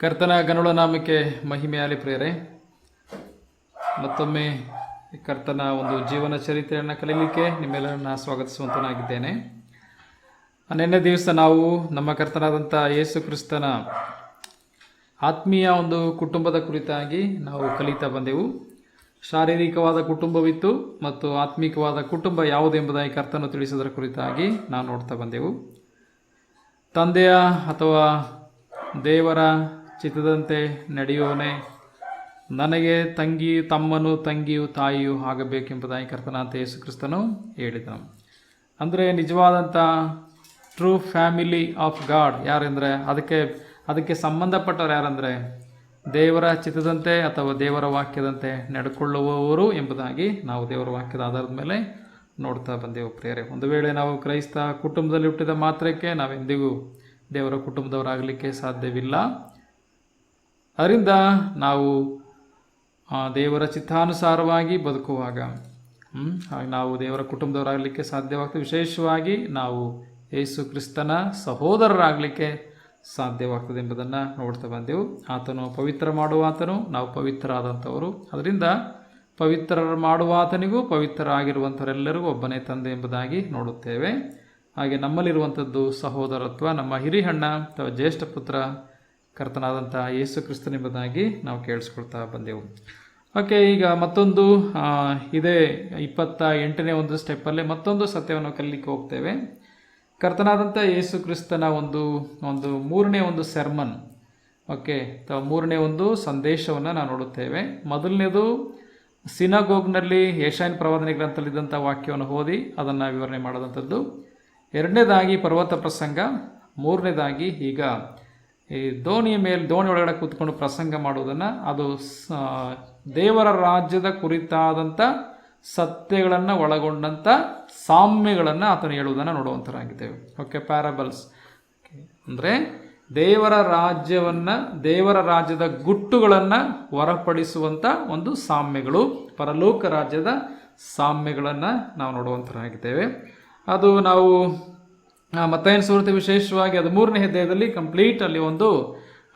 ಕರ್ತನ ಗನುಳ ನಾಮಕ್ಕೆ ಮಹಿಮೆಯಾಲಿ ಪ್ರಿಯರೇ, ಮತ್ತೊಮ್ಮೆ ಕರ್ತನ ಒಂದು ಜೀವನ ಚರಿತ್ರೆಯನ್ನು ಕಲೀಲಿಕ್ಕೆ ನಿಮ್ಮೆಲ್ಲರನ್ನ ಸ್ವಾಗತಿಸುವಂತನಾಗಿದ್ದೇನೆ. ನಿನ್ನೆ ದಿವಸ ನಾವು ನಮ್ಮ ಕರ್ತನಾದಂಥ ಯೇಸು ಕ್ರಿಸ್ತನ ಆತ್ಮೀಯ ಒಂದು ಕುಟುಂಬದ ಕುರಿತಾಗಿ ನಾವು ಕಲಿತಾ ಬಂದೆವು. ಶಾರೀರಿಕವಾದ ಕುಟುಂಬವಿತ್ತು ಮತ್ತು ಆತ್ಮಿಕವಾದ ಕುಟುಂಬ ಯಾವುದೆಂಬುದಾಗಿ ಕರ್ತನು ತಿಳಿಸೋದರ ಕುರಿತಾಗಿ ನಾವು ನೋಡ್ತಾ ಬಂದೆವು. ತಂದೆಯ ಅಥವಾ ದೇವರ ಚಿತ್ತದಂತೆ ನಡೆಯೋನೆ ನನಗೆ ತಮ್ಮನು ತಂಗಿಯು ತಾಯಿಯು ಆಗಬೇಕೆಂಬುದಾಗಿ ಕರ್ತನಾದ ಯೇಸು ಕ್ರಿಸ್ತನು ಹೇಳಿದನು. ಅಂದರೆ ನಿಜವಾದಂಥ ಟ್ರೂ ಫ್ಯಾಮಿಲಿ ಆಫ್ ಗಾಡ್ ಯಾರೆಂದರೆ ಅದಕ್ಕೆ ಸಂಬಂಧಪಟ್ಟವರು ಯಾರಂದರೆ ದೇವರ ಚಿತ್ತದಂತೆ ಅಥವಾ ದೇವರ ವಾಕ್ಯದಂತೆ ನಡ್ಕೊಳ್ಳುವವರು ಎಂಬುದಾಗಿ ನಾವು ದೇವರ ವಾಕ್ಯದ ಆಧಾರದ ಮೇಲೆ ನೋಡ್ತಾ ಬಂದೆವು ಪ್ರಿಯರೇ. ಒಂದು ವೇಳೆ ನಾವು ಕ್ರೈಸ್ತ ಕುಟುಂಬದಲ್ಲಿ ಹುಟ್ಟಿದ ಮಾತ್ರಕ್ಕೆ ನಾವೆಂದಿಗೂ ದೇವರ ಕುಟುಂಬದವರಾಗಲಿಕ್ಕೆ ಸಾಧ್ಯವಿಲ್ಲ. ಅದರಿಂದ ನಾವು ದೇವರ ಚಿತ್ತಾನುಸಾರವಾಗಿ ಬದುಕುವಾಗ ನಾವು ದೇವರ ಕುಟುಂಬದವರಾಗಲಿಕ್ಕೆ ಸಾಧ್ಯವಾಗ್ತದೆ. ವಿಶೇಷವಾಗಿ ನಾವು ಯೇಸು ಕ್ರಿಸ್ತನ ಸಹೋದರರಾಗಲಿಕ್ಕೆ ಸಾಧ್ಯವಾಗ್ತದೆ ಎಂಬುದನ್ನು ನೋಡ್ತಾ ಬಂದೆವು. ಆತನು ಪವಿತ್ರ ಮಾಡುವಾತನು, ನಾವು ಪವಿತ್ರರಾದಂಥವರು. ಅದರಿಂದ ಪವಿತ್ರ ಮಾಡುವಾತನಿಗೂ ಪವಿತ್ರರಾಗಿರುವಂಥವರೆಲ್ಲರಿಗೂ ಒಬ್ಬನೇ ತಂದೆ ಎಂಬುದಾಗಿ ನೋಡುತ್ತೇವೆ. ಹಾಗೆ ನಮ್ಮಲ್ಲಿರುವಂಥದ್ದು ಸಹೋದರತ್ವ, ನಮ್ಮ ಹಿರಿಹಣ್ಣ ಅಥವಾ ಜ್ಯೇಷ್ಠ ಪುತ್ರ ಕರ್ತನಾದಂಥ ಯೇಸು ಕ್ರಿಸ್ತನೆಂಬುದಾಗಿ ನಾವು ಕೇಳಿಸ್ಕೊಳ್ತಾ ಬಂದೆವು. ಓಕೆ, ಈಗ ಮತ್ತೊಂದು ಇದೇ 28ನೇ ಒಂದು ಸ್ಟೆಪ್ಪಲ್ಲೇ ಮತ್ತೊಂದು ಸತ್ಯವನ್ನು ಕಲಿಲಿಕ್ಕೆ ಹೋಗ್ತೇವೆ. ಕರ್ತನಾದಂಥ ಯೇಸು ಕ್ರಿಸ್ತನ ಒಂದು ಮೂರನೇ ಒಂದು ಸೆರ್ಮನ್, ಓಕೆ, ಅಥವಾ ಮೂರನೇ ಒಂದು ಸಂದೇಶವನ್ನು ನಾವು ನೋಡುತ್ತೇವೆ. ಮೊದಲನೇದು ಸಿನಗೋಗ್ನಲ್ಲಿ ಯೆಶಾಯನ ಪ್ರವಾದನೆ ಗ್ರಂಥದಲ್ಲಿದ್ದಂಥ ವಾಕ್ಯವನ್ನು ಓದಿ ಅದನ್ನು ವಿವರಣೆ ಮಾಡೋದಂಥದ್ದು. ಎರಡನೇದಾಗಿ ಪರ್ವತ ಪ್ರಸಂಗ. ಮೂರನೇದಾಗಿ ಈಗ ಈ ದೋಣಿ ಒಳಗಡೆ ಕೂತ್ಕೊಂಡು ಪ್ರಸಂಗ ಮಾಡುವುದನ್ನು, ಅದು ದೇವರ ರಾಜ್ಯದ ಕುರಿತಾದಂಥ ಸತ್ಯಗಳನ್ನು ಒಳಗೊಂಡಂಥ ಸಾಮ್ಯಗಳನ್ನು ಆತನು ಹೇಳುವುದನ್ನು ನೋಡುವಂಥರಾಗಿದ್ದೇವೆ. ಓಕೆ, ಪ್ಯಾರಬಲ್ಸ್ ಅಂದರೆ ದೇವರ ರಾಜ್ಯದ ಗುಟ್ಟುಗಳನ್ನು ಹೊರಪಡಿಸುವಂಥ ಒಂದು ಸಾಮ್ಯಗಳು, ಪರಲೋಕ ರಾಜ್ಯದ ಸಾಮ್ಯಗಳನ್ನು ನಾವು ನೋಡುವಂಥರಾಗಿದ್ದೇವೆ. ಅದು ನಾವು ಮತ್ತಾಯನ ಸುವಾರ್ತೆ ವಿಶೇಷವಾಗಿ ಅದು 3ನೇ ಅಧ್ಯಾಯದಲ್ಲಿ ಕಂಪ್ಲೀಟ್ ಅಲ್ಲಿ ಒಂದು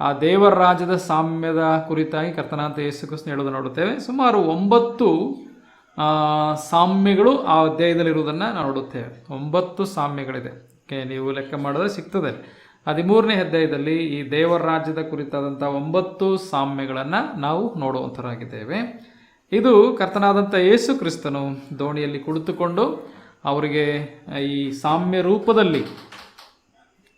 ಆ ದೇವರ ರಾಜ್ಯದ ಸಾಮ್ಯದ ಕುರಿತಾಗಿ ಕರ್ತನಾದ ಯೇಸು ಕ್ರಿಸ್ತನು ಹೇಳೋದನ್ನು ನೋಡುತ್ತೇವೆ. ಸುಮಾರು 9 ಸಾಮ್ಯಗಳು ಆ ಅಧ್ಯಾಯದಲ್ಲಿರುವುದನ್ನು ನಾವು ನೋಡುತ್ತೇವೆ. 9 ಸಾಮ್ಯಗಳಿದೆ. ಓಕೆ, ನೀವು ಲೆಕ್ಕ ಮಾಡಿದ್ರೆ ಸಿಗ್ತದೆ. 13ನೇ ಅಧ್ಯಾಯದಲ್ಲಿ ಈ ದೇವರ ರಾಜ್ಯದ ಕುರಿತಾದಂಥ 9 ಸಾಮ್ಯಗಳನ್ನು ನಾವು ನೋಡುವಂಥರಾಗಿದ್ದೇವೆ. ಇದು ಕರ್ತನಾದಂಥ ಯೇಸು ಕ್ರಿಸ್ತನು ದೋಣಿಯಲ್ಲಿ ಕುಳಿತುಕೊಂಡು ಅವರಿಗೆ ಈ ಸಾಮ್ಯ ರೂಪದಲ್ಲಿ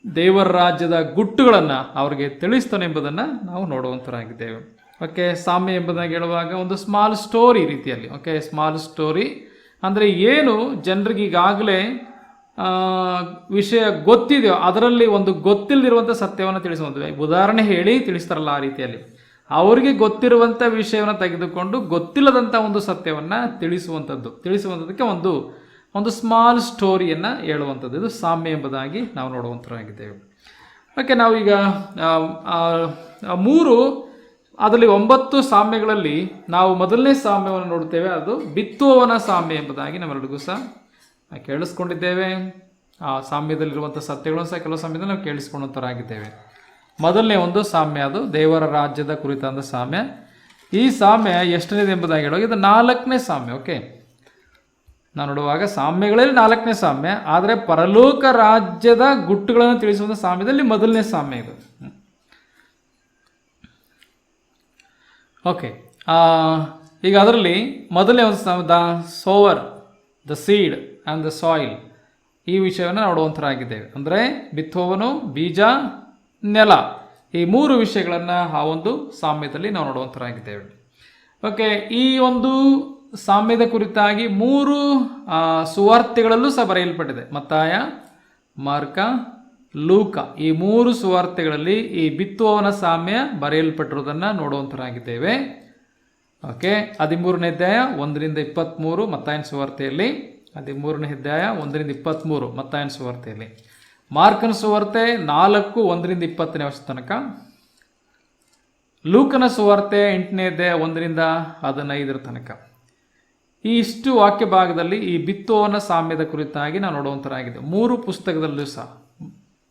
ದೇವರ ರಾಜ್ಯದ ಗುಟ್ಟುಗಳನ್ನು ಅವರಿಗೆ ತಿಳಿಸ್ತಾನೆ ಎಂಬುದನ್ನು ನಾವು ನೋಡುವಂಥರಾಗಿದ್ದೇವೆ. ಓಕೆ, ಸಾಮ್ಯ ಎಂಬುದಾಗಿ ಹೇಳುವಾಗ ಒಂದು ಸ್ಮಾಲ್ ಸ್ಟೋರಿ ರೀತಿಯಲ್ಲಿ. ಓಕೆ, ಸ್ಮಾಲ್ ಸ್ಟೋರಿ ಅಂದರೆ ಏನು ಜನರಿಗೆ ಈಗಾಗಲೇ ವಿಷಯ ಗೊತ್ತಿದೆಯೋ ಅದರಲ್ಲಿ ಒಂದು ಗೊತ್ತಿಲ್ಲದಿರುವಂಥ ಸತ್ಯವನ್ನು ತಿಳಿಸುವಂಥದ್ದು. ಉದಾಹರಣೆ ಹೇಳಿ ತಿಳಿಸ್ತಾರಲ್ಲ, ಆ ರೀತಿಯಲ್ಲಿ ಅವರಿಗೆ ಗೊತ್ತಿರುವಂಥ ವಿಷಯವನ್ನು ತೆಗೆದುಕೊಂಡು ಗೊತ್ತಿಲ್ಲದಂಥ ಒಂದು ಸತ್ಯವನ್ನು ತಿಳಿಸುವಂಥದ್ದಕ್ಕೆ ಒಂದು ಸ್ಮಾಲ್ ಸ್ಟೋರಿಯನ್ನು ಹೇಳುವಂಥದ್ದು. ಇದು ಸಾಮ್ಯ ಎಂಬುದಾಗಿ ನಾವು ನೋಡುವಂಥರಾಗಿದ್ದೇವೆ. ಓಕೆ, ನಾವೀಗ 3 ಅದರಲ್ಲಿ 9 ಸಾಮ್ಯಗಳಲ್ಲಿ ನಾವು ಮೊದಲನೇ ಸಾಮ್ಯವನ್ನು ನೋಡುತ್ತೇವೆ. ಅದು ಬಿತ್ತುವವನ ಸಾಮ್ಯ ಎಂಬುದಾಗಿ ನಮ್ಮೆಲ್ಲರಿಗೂ ಸಹ ಕೇಳಿಸ್ಕೊಂಡಿದ್ದೇವೆ. ಆ ಸಾಮ್ಯದಲ್ಲಿರುವಂಥ ಸತ್ಯಗಳನ್ನು ಸಹ ಕೆಲವು ಸಾಮ್ಯದಲ್ಲಿ ನಾವು ಕೇಳಿಸ್ಕೊಳ್ಳುವಂಥರಾಗಿದ್ದೇವೆ. ಮೊದಲನೇ ಒಂದು ಸಾಮ್ಯ ಅದು ದೇವರ ರಾಜ್ಯದ ಕುರಿತಾದ ಸಾಮ್ಯ. ಈ ಸಾಮ್ಯ ಎಷ್ಟನೇದು ಎಂಬುದಾಗಿ ಹೇಳುವಾಗ ಇದು 4ನೇ ಸಾಮ್ಯ. ಓಕೆ, ನಾವು ನೋಡುವಾಗ ಸಾಮ್ಯಗಳಲ್ಲಿ 4ನೇ ಸಾಮ್ಯ, ಆದರೆ ಪರಲೋಕ ರಾಜ್ಯದ ಗುಟ್ಟುಗಳನ್ನು ತಿಳಿಸುವಂಥ ಸಾಮ್ಯದಲ್ಲಿ ಮೊದಲನೇ ಸಾಮ್ಯ ಇದು. ಓಕೆ, ಈಗ ಅದರಲ್ಲಿ ಮೊದಲನೇ ಒಂದು the sower, the seed and the soil, ಈ ವಿಷಯವನ್ನು ನೋಡುವಂಥರಾಗಿದ್ದೇವೆ. ಅಂದರೆ ಬಿತ್ತುವವನು, ಬೀಜ, ನೆಲ, ಈ 3 ವಿಷಯಗಳನ್ನು ಆ ಒಂದು ಸಾಮ್ಯದಲ್ಲಿ ನಾವು ನೋಡುವಂಥರಾಗಿದ್ದೇವೆ. ಓಕೆ, ಈ ಒಂದು ಸಾಮ್ಯದ ಕುರಿತಾಗಿ 3 ಸುವಾರ್ತೆಗಳಲ್ಲೂ ಸಹ ಬರೆಯಲ್ಪಟ್ಟಿದೆ. ಮತ್ತಾಯ, ಮಾರ್ಕ, ಲೂಕ, ಈ 3 ಸುವಾರ್ತೆಗಳಲ್ಲಿ ಈ ಬಿತ್ತುವವನ ಸಾಮ್ಯ ಬರೆಯಲ್ಪಟ್ಟಿರುವುದನ್ನು ನೋಡುವಂಥರಾಗಿದ್ದೇವೆ. ಓಕೆ, 13ನೇ ಅಧ್ಯಾಯ 1-23 ಮತ್ತಾಯನ ಸುವಾರ್ತೆಯಲ್ಲಿ, 13ನೇ ಅಧ್ಯಾಯ 1-23 ಮತ್ತಾಯನ ಸುವಾರ್ತೆಯಲ್ಲಿ, ಮಾರ್ಕನ ಸುವಾರ್ತೆ 4:1-20ನೇ ವರ್ಷ ತನಕ, ಲೂಕನ ಸುವಾರ್ತೆ 8ನೇ ಅಧ್ಯಾಯ 1-15 ತನಕ. ಈ ಇಷ್ಟು ವಾಕ್ಯ ಭಾಗದಲ್ಲಿ ಈ ಬಿತ್ತುವವನ ಸಾಮ್ಯದ ಕುರಿತಾಗಿ ನಾವು ನೋಡುವಂಥರಾಗಿದೆ. 3 ಪುಸ್ತಕದಲ್ಲೂ ಸಹ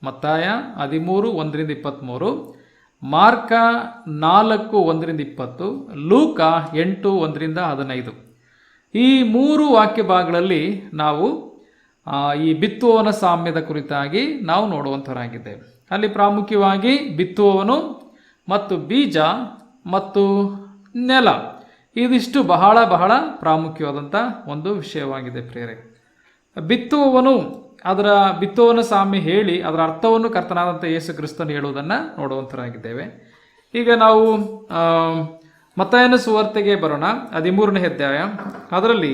ಮತ್ತಾಯ 13:1-23, ಮಾರ್ಕ 4:1-20, ಲೂಕ 8:1-15. ಈ 3 ವಾಕ್ಯ ಭಾಗಗಳಲ್ಲಿ ನಾವು ಈ ಬಿತ್ತುವವನ ಸಾಮ್ಯದ ಕುರಿತಾಗಿ ನಾವು ನೋಡುವಂಥವರಾಗಿದ್ದೇವೆ. ಅಲ್ಲಿ ಪ್ರಾಮುಖ್ಯವಾಗಿ ಬಿತ್ತುವವನು ಮತ್ತು ಬೀಜ ಮತ್ತು ನೆಲ, ಇದಿಷ್ಟು ಬಹಳ ಬಹಳ ಪ್ರಾಮುಖ್ಯವಾದಂಥ ಒಂದು ವಿಷಯವಾಗಿದೆ ಪ್ರಿಯರೇ. ಬಿತ್ತುವವನು ಬಿತ್ತುವವನ ಸಾಮ್ಯ ಹೇಳಿ ಅದರ ಅರ್ಥವನ್ನು ಕರ್ತನಾದಂಥ ಯೇಸು ಕ್ರಿಸ್ತನು ಹೇಳುವುದನ್ನು ನೋಡುವಂಥರಾಗಿದ್ದೇವೆ. ಈಗ ನಾವು ಮತ್ತಾಯನ ಸುವಾರ್ತೆಗೆ ಬರೋಣ. 13ನೇ ಅಧ್ಯಾಯ, ಅದರಲ್ಲಿ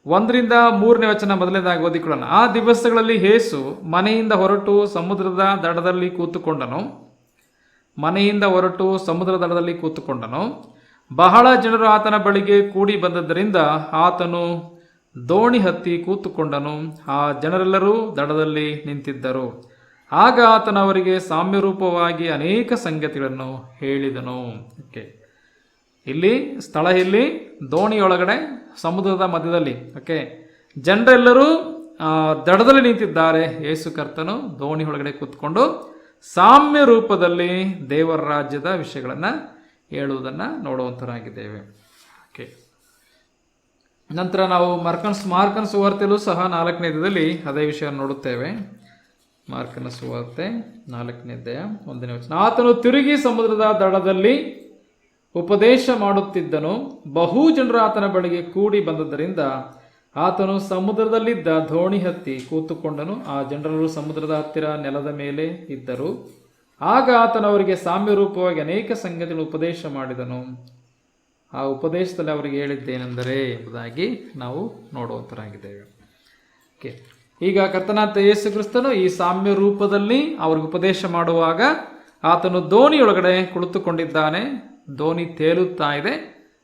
1-3 ವಚನ ಮೊದಲನೇದಾಗಿ ಓದಿಕೊಳ್ಳೋಣ. ಆ ದಿವಸಗಳಲ್ಲಿ ಯೇಸು ಮನೆಯಿಂದ ಹೊರಟು ಸಮುದ್ರದ ದಡದಲ್ಲಿ ಕೂತುಕೊಂಡನು. ಬಹಳ ಜನರು ಆತನ ಬಳಿಗೆ ಕೂಡಿ ಬಂದದ್ದರಿಂದ ಆತನು ದೋಣಿ ಹತ್ತಿ ಕೂತುಕೊಂಡನು. ಆ ಜನರೆಲ್ಲರೂ ದಡದಲ್ಲಿ ನಿಂತಿದ್ದರು. ಆಗ ಆತನು ಅವರಿಗೆ ಸಾಮ್ಯರೂಪವಾಗಿ ಅನೇಕ ಸಂಗತಿಗಳನ್ನು ಹೇಳಿದನು. ಇಲ್ಲಿ ದೋಣಿಯೊಳಗಡೆ ಸಮುದ್ರದ ಮಧ್ಯದಲ್ಲಿ ಜನರೆಲ್ಲರೂ ದಡದಲ್ಲಿ ನಿಂತಿದ್ದಾರೆ. ಯೇಸು ಕರ್ತನು ದೋಣಿ ಒಳಗಡೆ ಕೂತ್ಕೊಂಡು ಸಾಮ್ಯ ರೂಪದಲ್ಲಿ ದೇವರ ರಾಜ್ಯದ ವಿಷಯಗಳನ್ನು ಹೇಳುವುದನ್ನು ನೋಡುವಂಥರಾಗಿದ್ದೇವೆ. ನಂತರ ನಾವು ಮಾರ್ಕನ ಸುವಾರ್ತೆಯಲ್ಲೂ ಸಹ 4ನೇ ಅಧ್ಯಾಯದಲ್ಲಿ ಅದೇ ವಿಷಯ ನೋಡುತ್ತೇವೆ. ಮಾರ್ಕನ ಸುವಾರ್ತೆ 4ನೇ ಅಧ್ಯಾಯ 1ನೇ ವಚನ. ಆತನು ತಿರುಗಿ ಸಮುದ್ರದ ದಡದಲ್ಲಿ ಉಪದೇಶ ಮಾಡುತ್ತಿದ್ದನು. ಬಹು ಜನರು ಆತನ ಬಳಿಗೆ ಕೂಡಿ ಬಂದದ್ದರಿಂದ ಆತನು ಸಮುದ್ರದಲ್ಲಿದ್ದ ದೋಣಿ ಹತ್ತಿ ಕೂತುಕೊಂಡನು. ಆ ಜನರು ಸಮುದ್ರದ ಹತ್ತಿರ ನೆಲದ ಮೇಲೆ ಇದ್ದರು. ಆಗ ಆತನು ಅವರಿಗೆ ಸಾಮ್ಯ ರೂಪವಾಗಿ ಅನೇಕ ಸಂಗತಿಗಳನ್ನು ಉಪದೇಶ ಮಾಡಿದನು. ಆ ಉಪದೇಶದಲ್ಲಿ ಅವರಿಗೆ ಹೇಳಿದ್ದೇನೆಂದರೆ ಎಂಬುದಾಗಿ ನಾವು ನೋಡುವಂತರಾಗಿದ್ದೇವೆ. ಈಗ ಕರ್ತನಾದ ಯೇಸು ಕ್ರಿಸ್ತನು ಈ ಸಾಮ್ಯ ರೂಪದಲ್ಲಿ ಅವ್ರಿಗೆ ಉಪದೇಶ ಮಾಡುವಾಗ ಆತನು ದೋಣಿಯೊಳಗಡೆ ಕುಳಿತುಕೊಂಡಿದ್ದಾನೆ. ದೋಣಿ ತೇಲುತ್ತಾ ಇದೆ.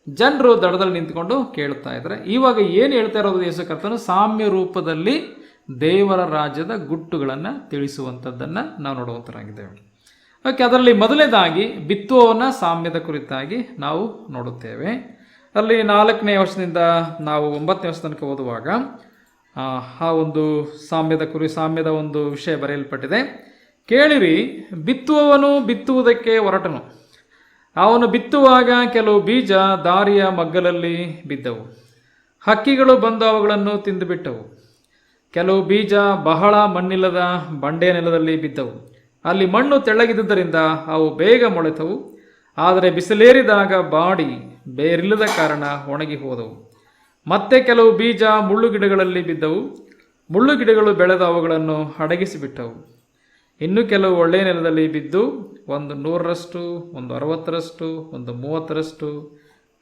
ಜನರು ದಡದಲ್ಲಿ ನಿಂತ್ಕೊಂಡು ಕೇಳುತ್ತಾ ಇದ್ದಾರೆ. ಇವಾಗ ಏನು ಹೇಳ್ತಾ ಇರೋದು ಯೇಸು ಕರ್ತನು? ಸಾಮ್ಯ ರೂಪದಲ್ಲಿ ದೇವರ ರಾಜ್ಯದ ಗುಟ್ಟುಗಳನ್ನು ತಿಳಿಸುವಂಥದ್ದನ್ನು ನಾವು ನೋಡುವಂತರಾಗಿದ್ದೇವೆ. ಅದರಲ್ಲಿ ಮೊದಲನೇದಾಗಿ ಬಿತ್ತುವವನ ಸಾಮ್ಯದ ಕುರಿತಾಗಿ ನಾವು ನೋಡುತ್ತೇವೆ. ಅಲ್ಲಿ 4ನೇ ವರ್ಷದಿಂದ ನಾವು 9ನೇ ವರ್ಷ ತನಕ ಓದುವಾಗ ಆ ಒಂದು ಸಾಮ್ಯದ ಒಂದು ವಿಷಯ ಬರೆಯಲ್ಪಟ್ಟಿದೆ. ಕೇಳಿರಿ, ಬಿತ್ತುವವನು ಬಿತ್ತುವುದಕ್ಕೆ ಹೊರಟನು. ಅವನು ಬಿತ್ತುವಾಗ ಕೆಲವು ಬೀಜ ದಾರಿಯ ಮಗ್ಗಲಲ್ಲಿ ಬಿದ್ದವು. ಹಕ್ಕಿಗಳು ಬಂದು ಅವುಗಳನ್ನು ತಿಂದುಬಿಟ್ಟವು. ಕೆಲವು ಬೀಜ ಬಹಳ ಮಣ್ಣಿಲ್ಲದ ಬಂಡೆ ನೆಲದಲ್ಲಿ ಬಿದ್ದವು. ಅಲ್ಲಿ ಮಣ್ಣು ತೆಳ್ಳಗಿದ್ದುದರಿಂದ ಅವು ಬೇಗ ಮೊಳೆತವು. ಆದರೆ ಬಿಸಿಲೇರಿದಾಗ ಬಾಡಿ ಬೇರಿಲ್ಲದ ಕಾರಣ ಒಣಗಿ ಹೋದವು. ಮತ್ತೆ ಕೆಲವು ಬೀಜ ಮುಳ್ಳುಗಿಡಗಳಲ್ಲಿ ಬಿದ್ದವು. ಮುಳ್ಳುಗಿಡಗಳು ಬೆಳೆದು ಅವುಗಳನ್ನು ಅಡಗಿಸಿಬಿಟ್ಟವು. ಇನ್ನು ಕೆಲವು ಒಳ್ಳೆಯ ನೆಲದಲ್ಲಿ ಬಿದ್ದು 100ರಷ್ಟು, 60ರಷ್ಟು, 30ರಷ್ಟು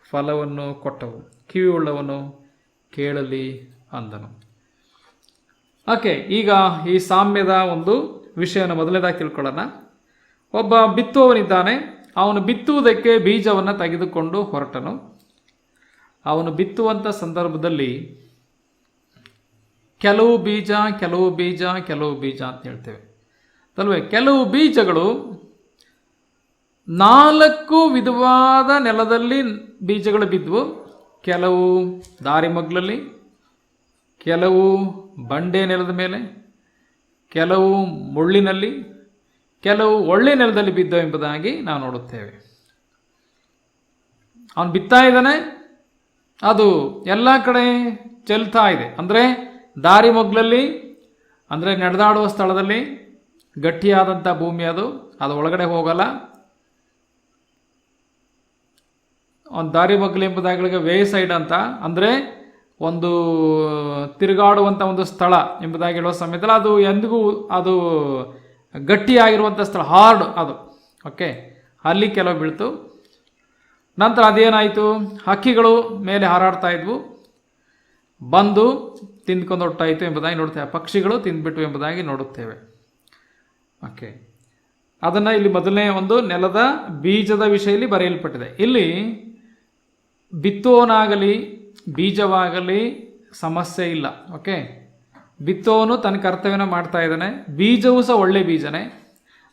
ಫಲವನ್ನು ಕೊಟ್ಟವು. ಕಿವಿಯುಳ್ಳವನು ಕೇಳಲಿ ಅಂದನು. ಈಗ ಈ ಸಾಮ್ಯದ ಒಂದು ವಿಷಯವನ್ನು ಮೊದಲನೇದಾಗಿ ತಿಳ್ಕೊಳ್ಳೋಣ. ಒಬ್ಬ ಬಿತ್ತುವವನಿದ್ದಾನೆ. ಅವನು ಬಿತ್ತುವುದಕ್ಕೆ ಬೀಜವನ್ನು ತೆಗೆದುಕೊಂಡು ಹೊರಟನು. ಅವನು ಬಿತ್ತುವಂಥ ಸಂದರ್ಭದಲ್ಲಿ ಕೆಲವು ಬೀಜ ಅಂತ ಹೇಳ್ತೇವೆ ಅಲ್ವೇ. ಕೆಲವು ಬೀಜಗಳು 4 ವಿಧವಾದ ನೆಲದಲ್ಲಿ ಬೀಜಗಳು ಬಿದ್ದವು. ಕೆಲವು ದಾರಿ ಮಗ್ಲಲ್ಲಿ, ಕೆಲವು ಬಂಡೆ ನೆಲದ ಮೇಲೆ, ಕೆಲವು ಮುಳ್ಳಿನಲ್ಲಿ, ಕೆಲವು ಒಳ್ಳೆ ನೆಲದಲ್ಲಿ ಬಿದ್ದವು ಎಂಬುದಾಗಿ ನಾವು ನೋಡುತ್ತೇವೆ. ಅವನು ಬಿತ್ತಾ ಇದ್ದಾನೆ, ಅದು ಎಲ್ಲ ಕಡೆ ಚೆಲ್ತಾ ಇದೆ. ಅಂದರೆ ದಾರಿ ಮಗ್ಲಲ್ಲಿ, ಅಂದರೆ ನಡೆದಾಡುವ ಸ್ಥಳದಲ್ಲಿ ಗಟ್ಟಿಯಾದಂಥ ಭೂಮಿ, ಅದು ಒಳಗಡೆ ಹೋಗಲ್ಲ. ಒಂದು ದಾರಿ ಮಗ್ಲು ಎಂಬುದಾಗಿ ವೇ ಸೈಡ್ ಅಂತ, ಅಂದರೆ ಒಂದು ತಿರುಗಾಡುವಂಥ ಒಂದು ಸ್ಥಳ ಎಂಬುದಾಗಿ ಹೇಳುವ ಸಮಯದಲ್ಲಿ ಅದು ಎಂದಿಗೂ ಅದು ಗಟ್ಟಿಯಾಗಿರುವಂಥ ಸ್ಥಳ, ಹಾರ್ಡ್ ಅದು. ಅಲ್ಲಿ ಕೆಲವು ಬೀಳ್ತು. ನಂತರ ಅದೇನಾಯಿತು, ಹಕ್ಕಿಗಳು ಮೇಲೆ ಹಾರಾಡ್ತಾ ಇದ್ವು, ಬಂದು ತಿಂದ್ಕೊಂಡು ಹೊಟ್ಟಾಯಿತು ಎಂಬುದಾಗಿ ನೋಡ್ತೇವೆ. ಪಕ್ಷಿಗಳು ತಿಂದ್ಬಿಟ್ಟು ಎಂಬುದಾಗಿ ನೋಡುತ್ತೇವೆ. ಅದನ್ನು ಇಲ್ಲಿ ಮೊದಲನೇ ಒಂದು ನೆಲದ ಬೀಜದ ವಿಷಯದಲ್ಲಿ ಬರೆಯಲ್ಪಟ್ಟಿದೆ. ಇಲ್ಲಿ ಬಿತ್ತುವವನಾಗಲಿ ಬೀಜವಾಗಲಿ ಸಮಸ್ಯೆ ಇಲ್ಲ. ಬಿತ್ತುವವನು ತನ್ನ ಕರ್ತವ್ಯನ ಮಾಡ್ತಾ ಇದ್ದಾನೆ. ಬೀಜವೂ ಸಹ ಒಳ್ಳೆ ಬೀಜನೇ.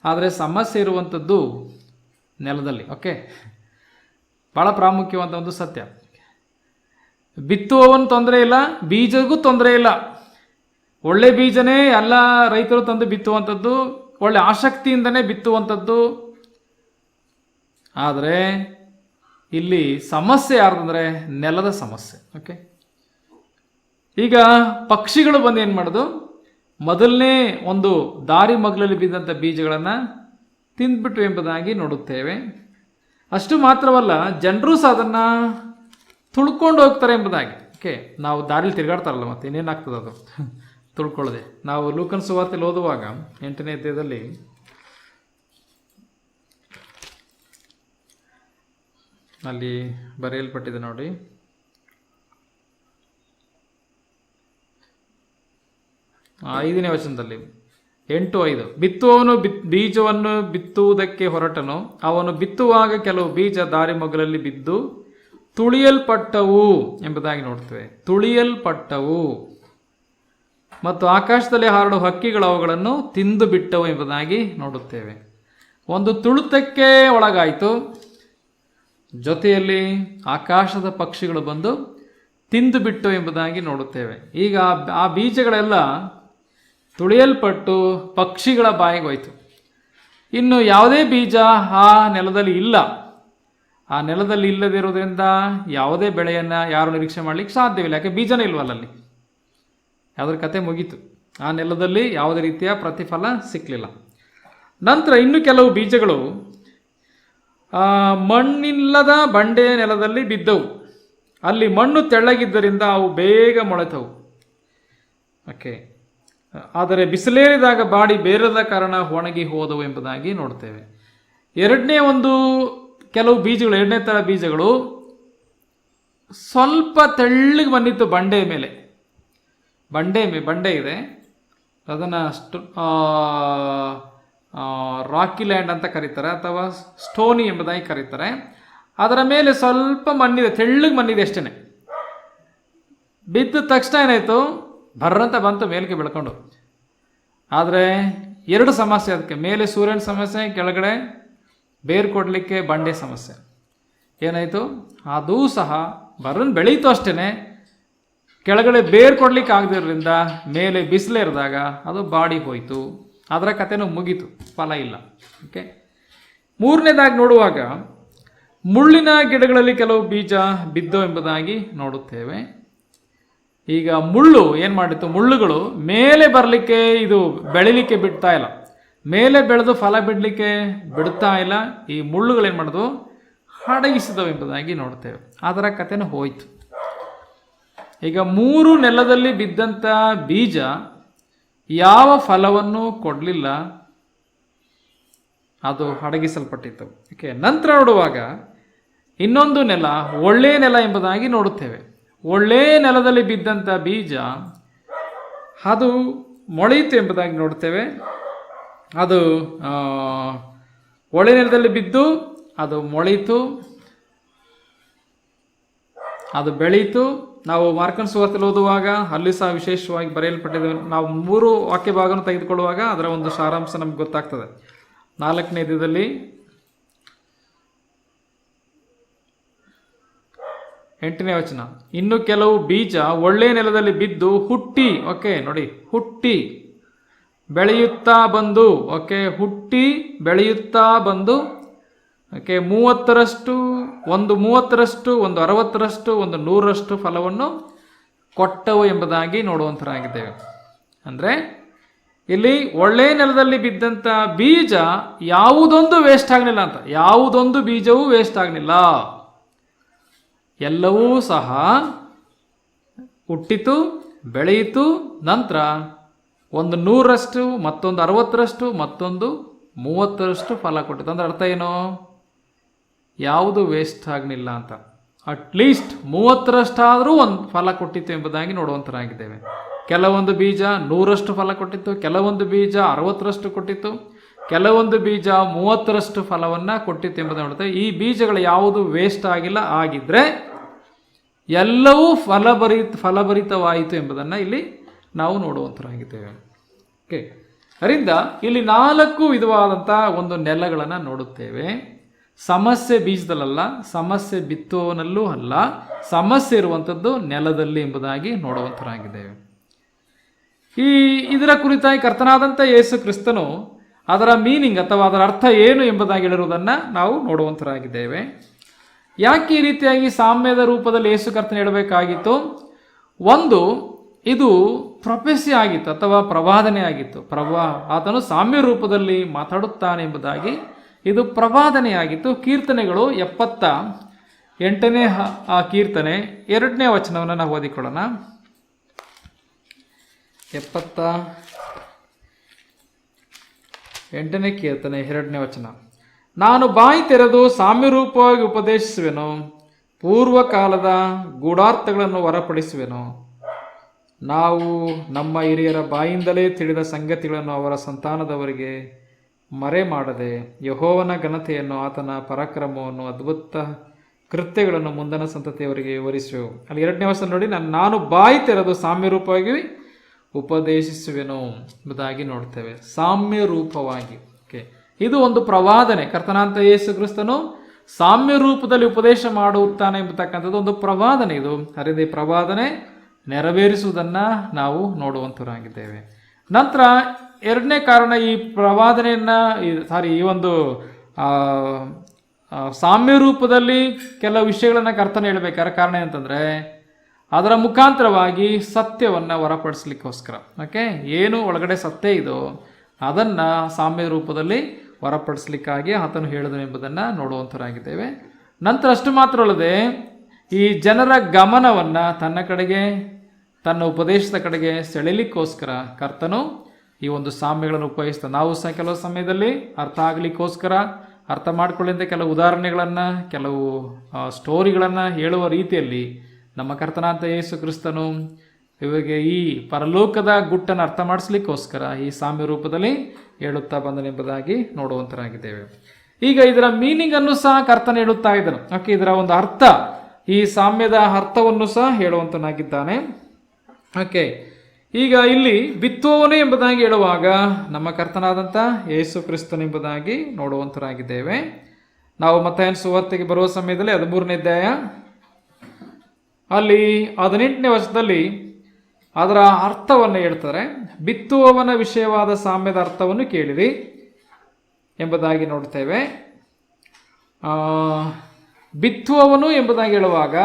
ಆದರೆ ಸಮಸ್ಯೆ ಇರುವಂಥದ್ದು ನೆಲದಲ್ಲಿ. ಭಾಳ ಪ್ರಾಮುಖ್ಯವಾದ ಒಂದು ಸತ್ಯ. ಬಿತ್ತುವವನು ತೊಂದರೆ ಇಲ್ಲ, ಬೀಜಗೂ ತೊಂದರೆ ಇಲ್ಲ. ಒಳ್ಳೆ ಬೀಜನೇ ಎಲ್ಲ ರೈತರು ತಂದು ಬಿತ್ತುವಂಥದ್ದು, ಒಳ್ಳೆ ಆಸಕ್ತಿಯಿಂದನೇ ಬಿತ್ತುವಂಥದ್ದು. ಆದರೆ ಇಲ್ಲಿ ಸಮಸ್ಯೆ ಯಾರ್ದಂದರೆ ನೆಲದ ಸಮಸ್ಯೆ. ಓಕೆ, ಈಗ ಪಕ್ಷಿಗಳು ಬಂದು ಏನು ಮಾಡೋದು, ಮೊದಲನೇ ಒಂದು ದಾರಿ ಮಗ್ಲಲ್ಲಿ ಬಿದ್ದಂಥ ಬೀಜಗಳನ್ನು ತಿಂದ್ಬಿಟ್ಟು ಎಂಬುದಾಗಿ ನೋಡುತ್ತೇವೆ. ಅಷ್ಟು ಮಾತ್ರವಲ್ಲ, ಜನರು ಸಹ ಅದನ್ನು ತುಳ್ಕೊಂಡು ಹೋಗ್ತಾರೆ ಎಂಬುದಾಗಿ. ಓಕೆ, ನಾವು ದಾರಿಲಿ ತಿರುಗಾಡ್ತಾರಲ್ಲ, ಮತ್ತೆ ಇನ್ನೇನಾಗ್ತದೆ ಅದು ತುಳ್ಕೊಳ್ಳದೆ. ನಾವು ಲೂಕನ್ ಸುವಾರ್ತೆಯಲ್ಲಿ ಓದುವಾಗ 8ನೇ ಅಧ್ಯಾಯದಲ್ಲಿ ಅಲ್ಲಿ ಬರೆಯಲ್ಪಟ್ಟಿದೆ ನೋಡಿ, 5ನೇ ವಚನದಲ್ಲಿ 8:5, ಬಿತ್ತುವವನು ಬೀಜವನ್ನು ಬಿತ್ತುವುದಕ್ಕೆ ಹೊರಟನು. ಅವನು ಬಿತ್ತುವಾಗ ಕೆಲವು ಬೀಜ ದಾರಿ ಮಗ್ಲಲ್ಲಿ ಬಿದ್ದು ತುಳಿಯಲ್ಪಟ್ಟವು ಎಂಬುದಾಗಿ ನೋಡ್ತೇವೆ. ತುಳಿಯಲ್ಪಟ್ಟವು. ಮತ್ತು ಆಕಾಶದಲ್ಲಿ ಹಾರಡುವ ಹಕ್ಕಿಗಳು ಅವುಗಳನ್ನು ತಿಂದು ಬಿಟ್ಟವು ಎಂಬುದಾಗಿ ನೋಡುತ್ತೇವೆ. ಒಂದು ತುಳಿತಕ್ಕೆ ಒಳಗಾಯಿತು, ಜೊತೆಯಲ್ಲಿ ಆಕಾಶದ ಪಕ್ಷಿಗಳು ಬಂದು ತಿಂದು ಬಿಟ್ಟು ಎಂಬುದಾಗಿ ನೋಡುತ್ತೇವೆ. ಈಗ ಆ ಬೀಜಗಳೆಲ್ಲ ತುಳಿಯಲ್ಪಟ್ಟು ಪಕ್ಷಿಗಳ ಬಾಯಿಗೆ ಹೋಯಿತು. ಇನ್ನು ಯಾವುದೇ ಬೀಜ ಆ ನೆಲದಲ್ಲಿ ಇಲ್ಲ. ಆ ನೆಲದಲ್ಲಿ ಇಲ್ಲದಿರೋದ್ರಿಂದ ಯಾವುದೇ ಬೆಳೆಯನ್ನು ಯಾರು ನಿರೀಕ್ಷೆ ಮಾಡಲಿಕ್ಕೆ ಸಾಧ್ಯವಿಲ್ಲ. ಯಾಕೆ ಬೀಜನೇ ಇಲ್ವಲ್ಲ ಅಲ್ಲಿ. ಯಾವುದ್ರ ಕತೆ ಮುಗೀತು. ಆ ನೆಲದಲ್ಲಿ ಯಾವುದೇ ರೀತಿಯ ಪ್ರತಿಫಲ ಸಿಕ್ಕಲಿಲ್ಲ. ನಂತರ ಇನ್ನು ಕೆಲವು ಬೀಜಗಳು ಮಣ್ಣಿಲ್ಲದ ಬಂಡೆಯ ನೆಲದಲ್ಲಿ ಬಿದ್ದವು. ಅಲ್ಲಿ ಮಣ್ಣು ತೆಳ್ಳಗಿದ್ದರಿಂದ ಅವು ಬೇಗ ಮೊಳೆತವು. ಓಕೆ, ಆದರೆ ಬಿಸಿಲೇರಿದಾಗ ಬಾಡಿ ಬೇರದ ಕಾರಣ ಒಣಗಿ ಹೋದವು ಎಂಬುದಾಗಿ ನೋಡ್ತೇವೆ. ಕೆಲವು ಬೀಜಗಳು, 2ನೇ ಥರ ಬೀಜಗಳು ಸ್ವಲ್ಪ ತೆಳ್ಳಗೆ ಬಂದಿತ್ತು ಬಂಡೆಯ ಮೇಲೆ. ಬಂಡೆ ಇದೆ, ಅದನ್ನು ರಾಕಿ ಲ್ಯಾಂಡ್ ಅಂತ ಕರೀತಾರೆ, ಅಥವಾ ಸ್ಟೋನಿ ಎಂಬುದಾಗಿ ಕರೀತಾರೆ. ಅದರ ಮೇಲೆ ಸ್ವಲ್ಪ ಮಣ್ಣಿದೆ, ತೆಳ್ಳಗೆ ಮಣ್ಣಿದೆ ಅಷ್ಟೇ. ಬಿದ್ದ ತಕ್ಷಣ ಏನಾಯಿತು, ಬರ್ರಂತ ಬಂತು ಮೇಲಕ್ಕೆ ಬೆಳ್ಕೊಂಡು. ಆದರೆ 2 ಸಮಸ್ಯೆ ಅದಕ್ಕೆ. ಮೇಲೆ ಸೂರ್ಯನ ಸಮಸ್ಯೆ, ಕೆಳಗಡೆ ಬೇರು ಕೊಡಲಿಕ್ಕೆ ಬಂಡೆ ಸಮಸ್ಯೆ. ಏನಾಯಿತು, ಅದೂ ಸಹ ಬರ್ರನ್ ಬೆಳೀತು ಅಷ್ಟೇ, ಕೆಳಗಡೆ ಬೇರು ಕೊಡ್ಲಿಕ್ಕೆ ಆಗದಿರೋದ್ರಿಂದ ಮೇಲೆ ಬಿಸಿಲೇರಿದಾಗ ಅದು ಬಾಡಿ ಹೋಯಿತು. ಅದರ ಕಥೆನೂ ಮುಗೀತು, ಫಲ ಇಲ್ಲ. ಓಕೆ, 3ನೇದಾಗಿ ನೋಡುವಾಗ ಮುಳ್ಳಿನ ಗಿಡಗಳಲ್ಲಿ ಕೆಲವು ಬೀಜ ಬಿದ್ದೋ ಎಂಬುದಾಗಿ ನೋಡುತ್ತೇವೆ. ಈಗ ಮುಳ್ಳು ಏನು ಮಾಡಿತ್ತು, ಮುಳ್ಳುಗಳು ಮೇಲೆ ಬರಲಿಕ್ಕೆ, ಇದು ಬೆಳಿಲಿಕ್ಕೆ ಬಿಡ್ತಾ ಇಲ್ಲ, ಮೇಲೆ ಬೆಳೆದು ಫಲ ಬಿಡಲಿಕ್ಕೆ ಬಿಡ್ತಾ ಇಲ್ಲ. ಈ ಮುಳ್ಳುಗಳು ಏನು ಮಾಡೋದು, ಅಡಗಿಸಿದವು ಎಂಬುದಾಗಿ ನೋಡ್ತೇವೆ. ಅದರ ಕಥೆನೂ ಹೋಯಿತು. ಈಗ 3 ನೆಲದಲ್ಲಿ ಬಿದ್ದಂಥ ಬೀಜ ಯಾವ ಫಲವನ್ನು ಕೊಡಲಿಲ್ಲ, ಅದು ಅಡಗಿಸಲ್ಪಟ್ಟಿತ್ತು. ಓಕೆ, ನಂತರ ನೋಡುವಾಗ ಇನ್ನೊಂದು ನೆಲ, ಒಳ್ಳೆಯ ನೆಲ ಎಂಬುದಾಗಿ ನೋಡುತ್ತೇವೆ. ಒಳ್ಳೆಯ ನೆಲದಲ್ಲಿ ಬಿದ್ದಂಥ ಬೀಜ ಅದು ಮೊಳೆಯಿತು ಎಂಬುದಾಗಿ ನೋಡ್ತೇವೆ. ಅದು ಒಳ್ಳೆಯ ನೆಲದಲ್ಲಿ ಬಿದ್ದು ಅದು ಮೊಳೆಯಿತು, ಅದು ಬೆಳೀತು. ನಾವು ಮಾರ್ಕನ ಸುವಾರ್ತೆಯಲ್ಲಿ ಓದುವಾಗ ಅಲ್ಲಿ ಸಹ ವಿಶೇಷವಾಗಿ ಬರೆಯಲ್ಪಟ್ಟಿದೆ. ನಾವು 3 ವಾಕ್ಯ ಭಾಗವನ್ನು ತೆಗೆದುಕೊಳ್ಳುವಾಗ ಅದರ ಒಂದು ಸಾರಾಂಶ ನಮ್ಗೆ ಗೊತ್ತಾಗ್ತದೆ. 4ನೇ ಅಧ್ಯಾಯದಲ್ಲಿ 8ನೇ ವಚನ, ಇನ್ನು ಕೆಲವು ಬೀಜ ಒಳ್ಳೆಯ ನೆಲದಲ್ಲಿ ಬಿದ್ದು ಹುಟ್ಟಿ, ಓಕೆ ನೋಡಿ, ಹುಟ್ಟಿ ಬೆಳೆಯುತ್ತಾ ಬಂದು, ಓಕೆ, ಹುಟ್ಟಿ ಬೆಳೆಯುತ್ತಾ ಬಂದು, ಓಕೆ, 30ರಷ್ಟು, ಒಂದು 30ರಷ್ಟು, ಒಂದು 60ರಷ್ಟು, ಒಂದು 100ರಷ್ಟು ಫಲವನ್ನು ಕೊಟ್ಟವು ಎಂಬುದಾಗಿ ನೋಡುವಂಥರಾಗಿದ್ದೇವೆ. ಅಂದರೆ ಇಲ್ಲಿ ಒಳ್ಳೆಯ ನೆಲದಲ್ಲಿ ಬಿದ್ದಂಥ ಬೀಜ ಯಾವುದೊಂದು ವೇಸ್ಟ್ ಆಗಲಿಲ್ಲ ಅಂತ. ಯಾವುದೊಂದು ಬೀಜವೂ ವೇಸ್ಟ್ ಆಗಲಿಲ್ಲ. ಎಲ್ಲವೂ ಸಹ ಹುಟ್ಟಿತು, ಬೆಳೆಯಿತು. ನಂತರ ಒಂದು 100ರಷ್ಟು, ಮತ್ತೊಂದು 60ರಷ್ಟು, ಮತ್ತೊಂದು 30ರಷ್ಟು ಫಲ ಕೊಟ್ಟಿತು. ಅಂದರೆ ಅರ್ಥ ಏನು, ಯಾವುದು ವೇಸ್ಟ್ ಆಗಲಿಲ್ಲ ಅಂತ. ಅಟ್ಲೀಸ್ಟ್ 30ರಷ್ಟಾದರೂ ಒಂದು ಫಲ ಕೊಟ್ಟಿತ್ತು ಎಂಬುದಾಗಿ ನೋಡುವಂಥರಾಗಿದ್ದೇವೆ. ಕೆಲವೊಂದು ಬೀಜ 100ರಷ್ಟು ಫಲ ಕೊಟ್ಟಿತ್ತು, ಕೆಲವೊಂದು ಬೀಜ 60ರಷ್ಟು ಕೊಟ್ಟಿತ್ತು, ಕೆಲವೊಂದು ಬೀಜ 30ರಷ್ಟು ಫಲವನ್ನು ಕೊಟ್ಟಿತ್ತು ಎಂಬುದನ್ನು ನೋಡುತ್ತೆ. ಈ ಬೀಜಗಳು ಯಾವುದು ವೇಸ್ಟ್ ಆಗಿಲ್ಲ. ಆಗಿದ್ದರೆ ಎಲ್ಲವೂ ಫಲಭರಿತವಾಯಿತು ಎಂಬುದನ್ನು ಇಲ್ಲಿ ನಾವು ನೋಡುವಂಥರಾಗಿದ್ದೇವೆ. ಓಕೆ, ಅದರಿಂದ ಇಲ್ಲಿ 4 ವಿಧವಾದಂಥ ಒಂದು ನೆಲಗಳನ್ನು ನೋಡುತ್ತೇವೆ. ಸಮಸ್ಯೆ ಬೀಜದಲ್ಲ, ಸಮಸ್ಯೆ ಬಿತ್ತುವನಲ್ಲೂ ಅಲ್ಲ, ಸಮಸ್ಯೆ ಇರುವಂಥದ್ದು ನೆಲದಲ್ಲಿ ಎಂಬುದಾಗಿ ನೋಡುವಂಥರಾಗಿದ್ದೇವೆ. ಇದರ ಕುರಿತಾಗಿ ಕರ್ತನಾದಂಥ ಯೇಸು ಕ್ರಿಸ್ತನು ಅದರ ಮೀನಿಂಗ್ ಅಥವಾ ಅದರ ಅರ್ಥ ಏನು ಎಂಬುದಾಗಿ ಹೇಳಿರುವುದನ್ನು ನಾವು ನೋಡುವಂತರಾಗಿದ್ದೇವೆ. ಯಾಕೆ ಈ ರೀತಿಯಾಗಿ ಸಾಮ್ಯದ ರೂಪದಲ್ಲಿ ಯೇಸು ಕರ್ತನ ಹೇಳಬೇಕಾಗಿತ್ತು? ಒಂದು, ಇದು ಪ್ರೊಫೆಸಿ ಆಗಿತ್ತು ಅಥವಾ ಪ್ರವಾದನೆ ಆಗಿತ್ತು. ಆತನು ಸಾಮ್ಯ ರೂಪದಲ್ಲಿ ಮಾತಾಡುತ್ತಾನೆ ಎಂಬುದಾಗಿ ಇದು ಪ್ರವಾದನೆಯಾಗಿತ್ತು. ಕೀರ್ತನೆಗಳು 78ನೇ ಕೀರ್ತನೆ 2ನೇ ವಚನವನ್ನು ನಾವು ಓದಿಕೊಳ್ಳೋಣ. 78ನೇ ಕೀರ್ತನೆ 2ನೇ ವಚನ. ನಾನು ಬಾಯಿ ತೆರೆದು ಸಾಮ್ಯರೂಪವಾಗಿ ಉಪದೇಶಿಸುವೆನು, ಪೂರ್ವಕಾಲದ ಗೂಢಾರ್ಥಗಳನ್ನು ಹೊರಪಡಿಸುವೆನು. ನಾವು ನಮ್ಮ ಹಿರಿಯರ ಬಾಯಿಂದಲೇ ತಿಳಿದ ಸಂಗತಿಗಳನ್ನು ಅವರ ಸಂತಾನದವರಿಗೆ ಮರೆ ಮಾಡದೆ ಯೆಹೋವನ ಘನತೆಯನ್ನು, ಆತನ ಪರಾಕ್ರಮವನ್ನು, ಅದ್ಭುತ ಕೃತ್ಯಗಳನ್ನು ಮುಂದಿನ ಸಂತತಿಯವರಿಗೆ ವಿವರಿಸುವೆವು. ಅಲ್ಲಿ 2ನೇ ವಚನ ನೋಡಿ, ನಾನು ಬಾಯಿ ತೆರೆದು ಸಾಮ್ಯರೂಪವಾಗಿ ಉಪದೇಶಿಸುವೆನು ಎಂಬುದಾಗಿ ನೋಡ್ತೇವೆ. ಸಾಮ್ಯ ರೂಪವಾಗಿ. ಇದು ಒಂದು ಪ್ರವಾದನೆ. ಕರ್ತನಾಂತ ಯೇಸು ಕ್ರಿಸ್ತನು ಸಾಮ್ಯ ರೂಪದಲ್ಲಿ ಉಪದೇಶ ಮಾಡುತ್ತಾನೆ ಎಂಬತಕ್ಕಂಥದ್ದು ಒಂದು ಪ್ರವಾದನೆ. ಇದು ಹರಿದೇ ಪ್ರವಾದನೆ ನೆರವೇರಿಸುವುದನ್ನು ನಾವು ನೋಡುವಂತರಾಗಿದ್ದೇವೆ. ನಂತರ 2ನೇ ಕಾರಣ, ಈ ಪ್ರವಾದನೆಯನ್ನು ಈ ಒಂದು ಸಾಮ್ಯ ರೂಪದಲ್ಲಿ ಕೆಲವು ವಿಷಯಗಳನ್ನು ಕರ್ತನ ಹೇಳಬೇಕಾದ್ರೆ ಕಾರಣ ಅಂತಂದರೆ ಅದರ ಮುಖಾಂತರವಾಗಿ ಸತ್ಯವನ್ನು ಹೊರಪಡಿಸ್ಲಿಕ್ಕೋಸ್ಕರ. ಏನು ಒಳಗಡೆ ಸತ್ಯ ಇದೋ ಅದನ್ನು ಸಾಮ್ಯ ರೂಪದಲ್ಲಿ ಹೊರಪಡಿಸ್ಲಿಕ್ಕಾಗಿ ಆತನು ಹೇಳಿದನು ಎಂಬುದನ್ನು ನೋಡುವಂತರಾಗಿದ್ದೇವೆ. ನಂತರ ಅಷ್ಟು ಮಾತ್ರ ಅಲ್ಲದೆ ಈ ಜನರ ಗಮನವನ್ನು ತನ್ನ ಕಡೆಗೆ, ತನ್ನ ಉಪದೇಶದ ಕಡೆಗೆ ಸೆಳೆಯಲಿಕ್ಕೋಸ್ಕರ ಕರ್ತನು ಈ ಒಂದು ಸಾಮ್ಯಗಳನ್ನು ಉಪಯೋಗಿಸ್ತಾನೆ. ನಾವು ಸಹ ಕೆಲವು ಸಮಯದಲ್ಲಿ ಅರ್ಥ ಆಗಲಿಕ್ಕೋಸ್ಕರ, ಅರ್ಥ ಮಾಡಿಕೊಳ್ಳಿಂದ ಕೆಲವು ಉದಾಹರಣೆಗಳನ್ನು, ಕೆಲವು ಸ್ಟೋರಿಗಳನ್ನು ಹೇಳುವ ರೀತಿಯಲ್ಲಿ ನಮ್ಮ ಕರ್ತನಾಂತ ಯೇಸು ಕ್ರಿಸ್ತನು ಇವಾಗ ಈ ಪರಲೋಕದ ಗುಟ್ಟನ್ನು ಅರ್ಥ ಮಾಡಿಸ್ಲಿಕ್ಕೋಸ್ಕರ ಈ ಸಾಮ್ಯ ರೂಪದಲ್ಲಿ ಹೇಳುತ್ತಾ ಬಂದನೆಂಬುದಾಗಿ ನೋಡುವಂತರಾಗಿದ್ದೇವೆ. ಈಗ ಇದರ ಮೀನಿಂಗನ್ನು ಸಹ ಕರ್ತನ ಹೇಳುತ್ತಾ ಇದ್ದನು. ಇದರ ಒಂದು ಅರ್ಥ, ಈ ಸಾಮ್ಯದ ಅರ್ಥವನ್ನು ಸಹ ಹೇಳುವಂತನಾಗಿದ್ದಾನೆ. ಈಗ ಇಲ್ಲಿ ಬಿತ್ತುವವನೇ ಎಂಬುದಾಗಿ ಹೇಳುವಾಗ ನಮ್ಮ ಕರ್ತನಾದಂಥ ಯೇಸು ಕ್ರಿಸ್ತನೆಂಬುದಾಗಿ ನೋಡುವಂತರಾಗಿದ್ದೇವೆ. ನಾವು ಮತ್ತಾಯನ ಸುವಾರ್ತೆಗೆ ಬರುವ ಸಮಯದಲ್ಲಿ 13ನೇ ಅಧ್ಯಾಯ ಅಲ್ಲಿ 18ನೇ ವಚನದಲ್ಲಿ ಅದರ ಅರ್ಥವನ್ನು ಹೇಳ್ತಾರೆ. ಬಿತ್ತುವವನ ವಿಷಯವಾದ ಸಾಮ್ಯದ ಅರ್ಥವನ್ನು ಕೇಳಿರಿ ಎಂಬುದಾಗಿ ನೋಡ್ತೇವೆ. ಬಿತ್ತುವವನು ಎಂಬುದಾಗಿ ಹೇಳುವಾಗ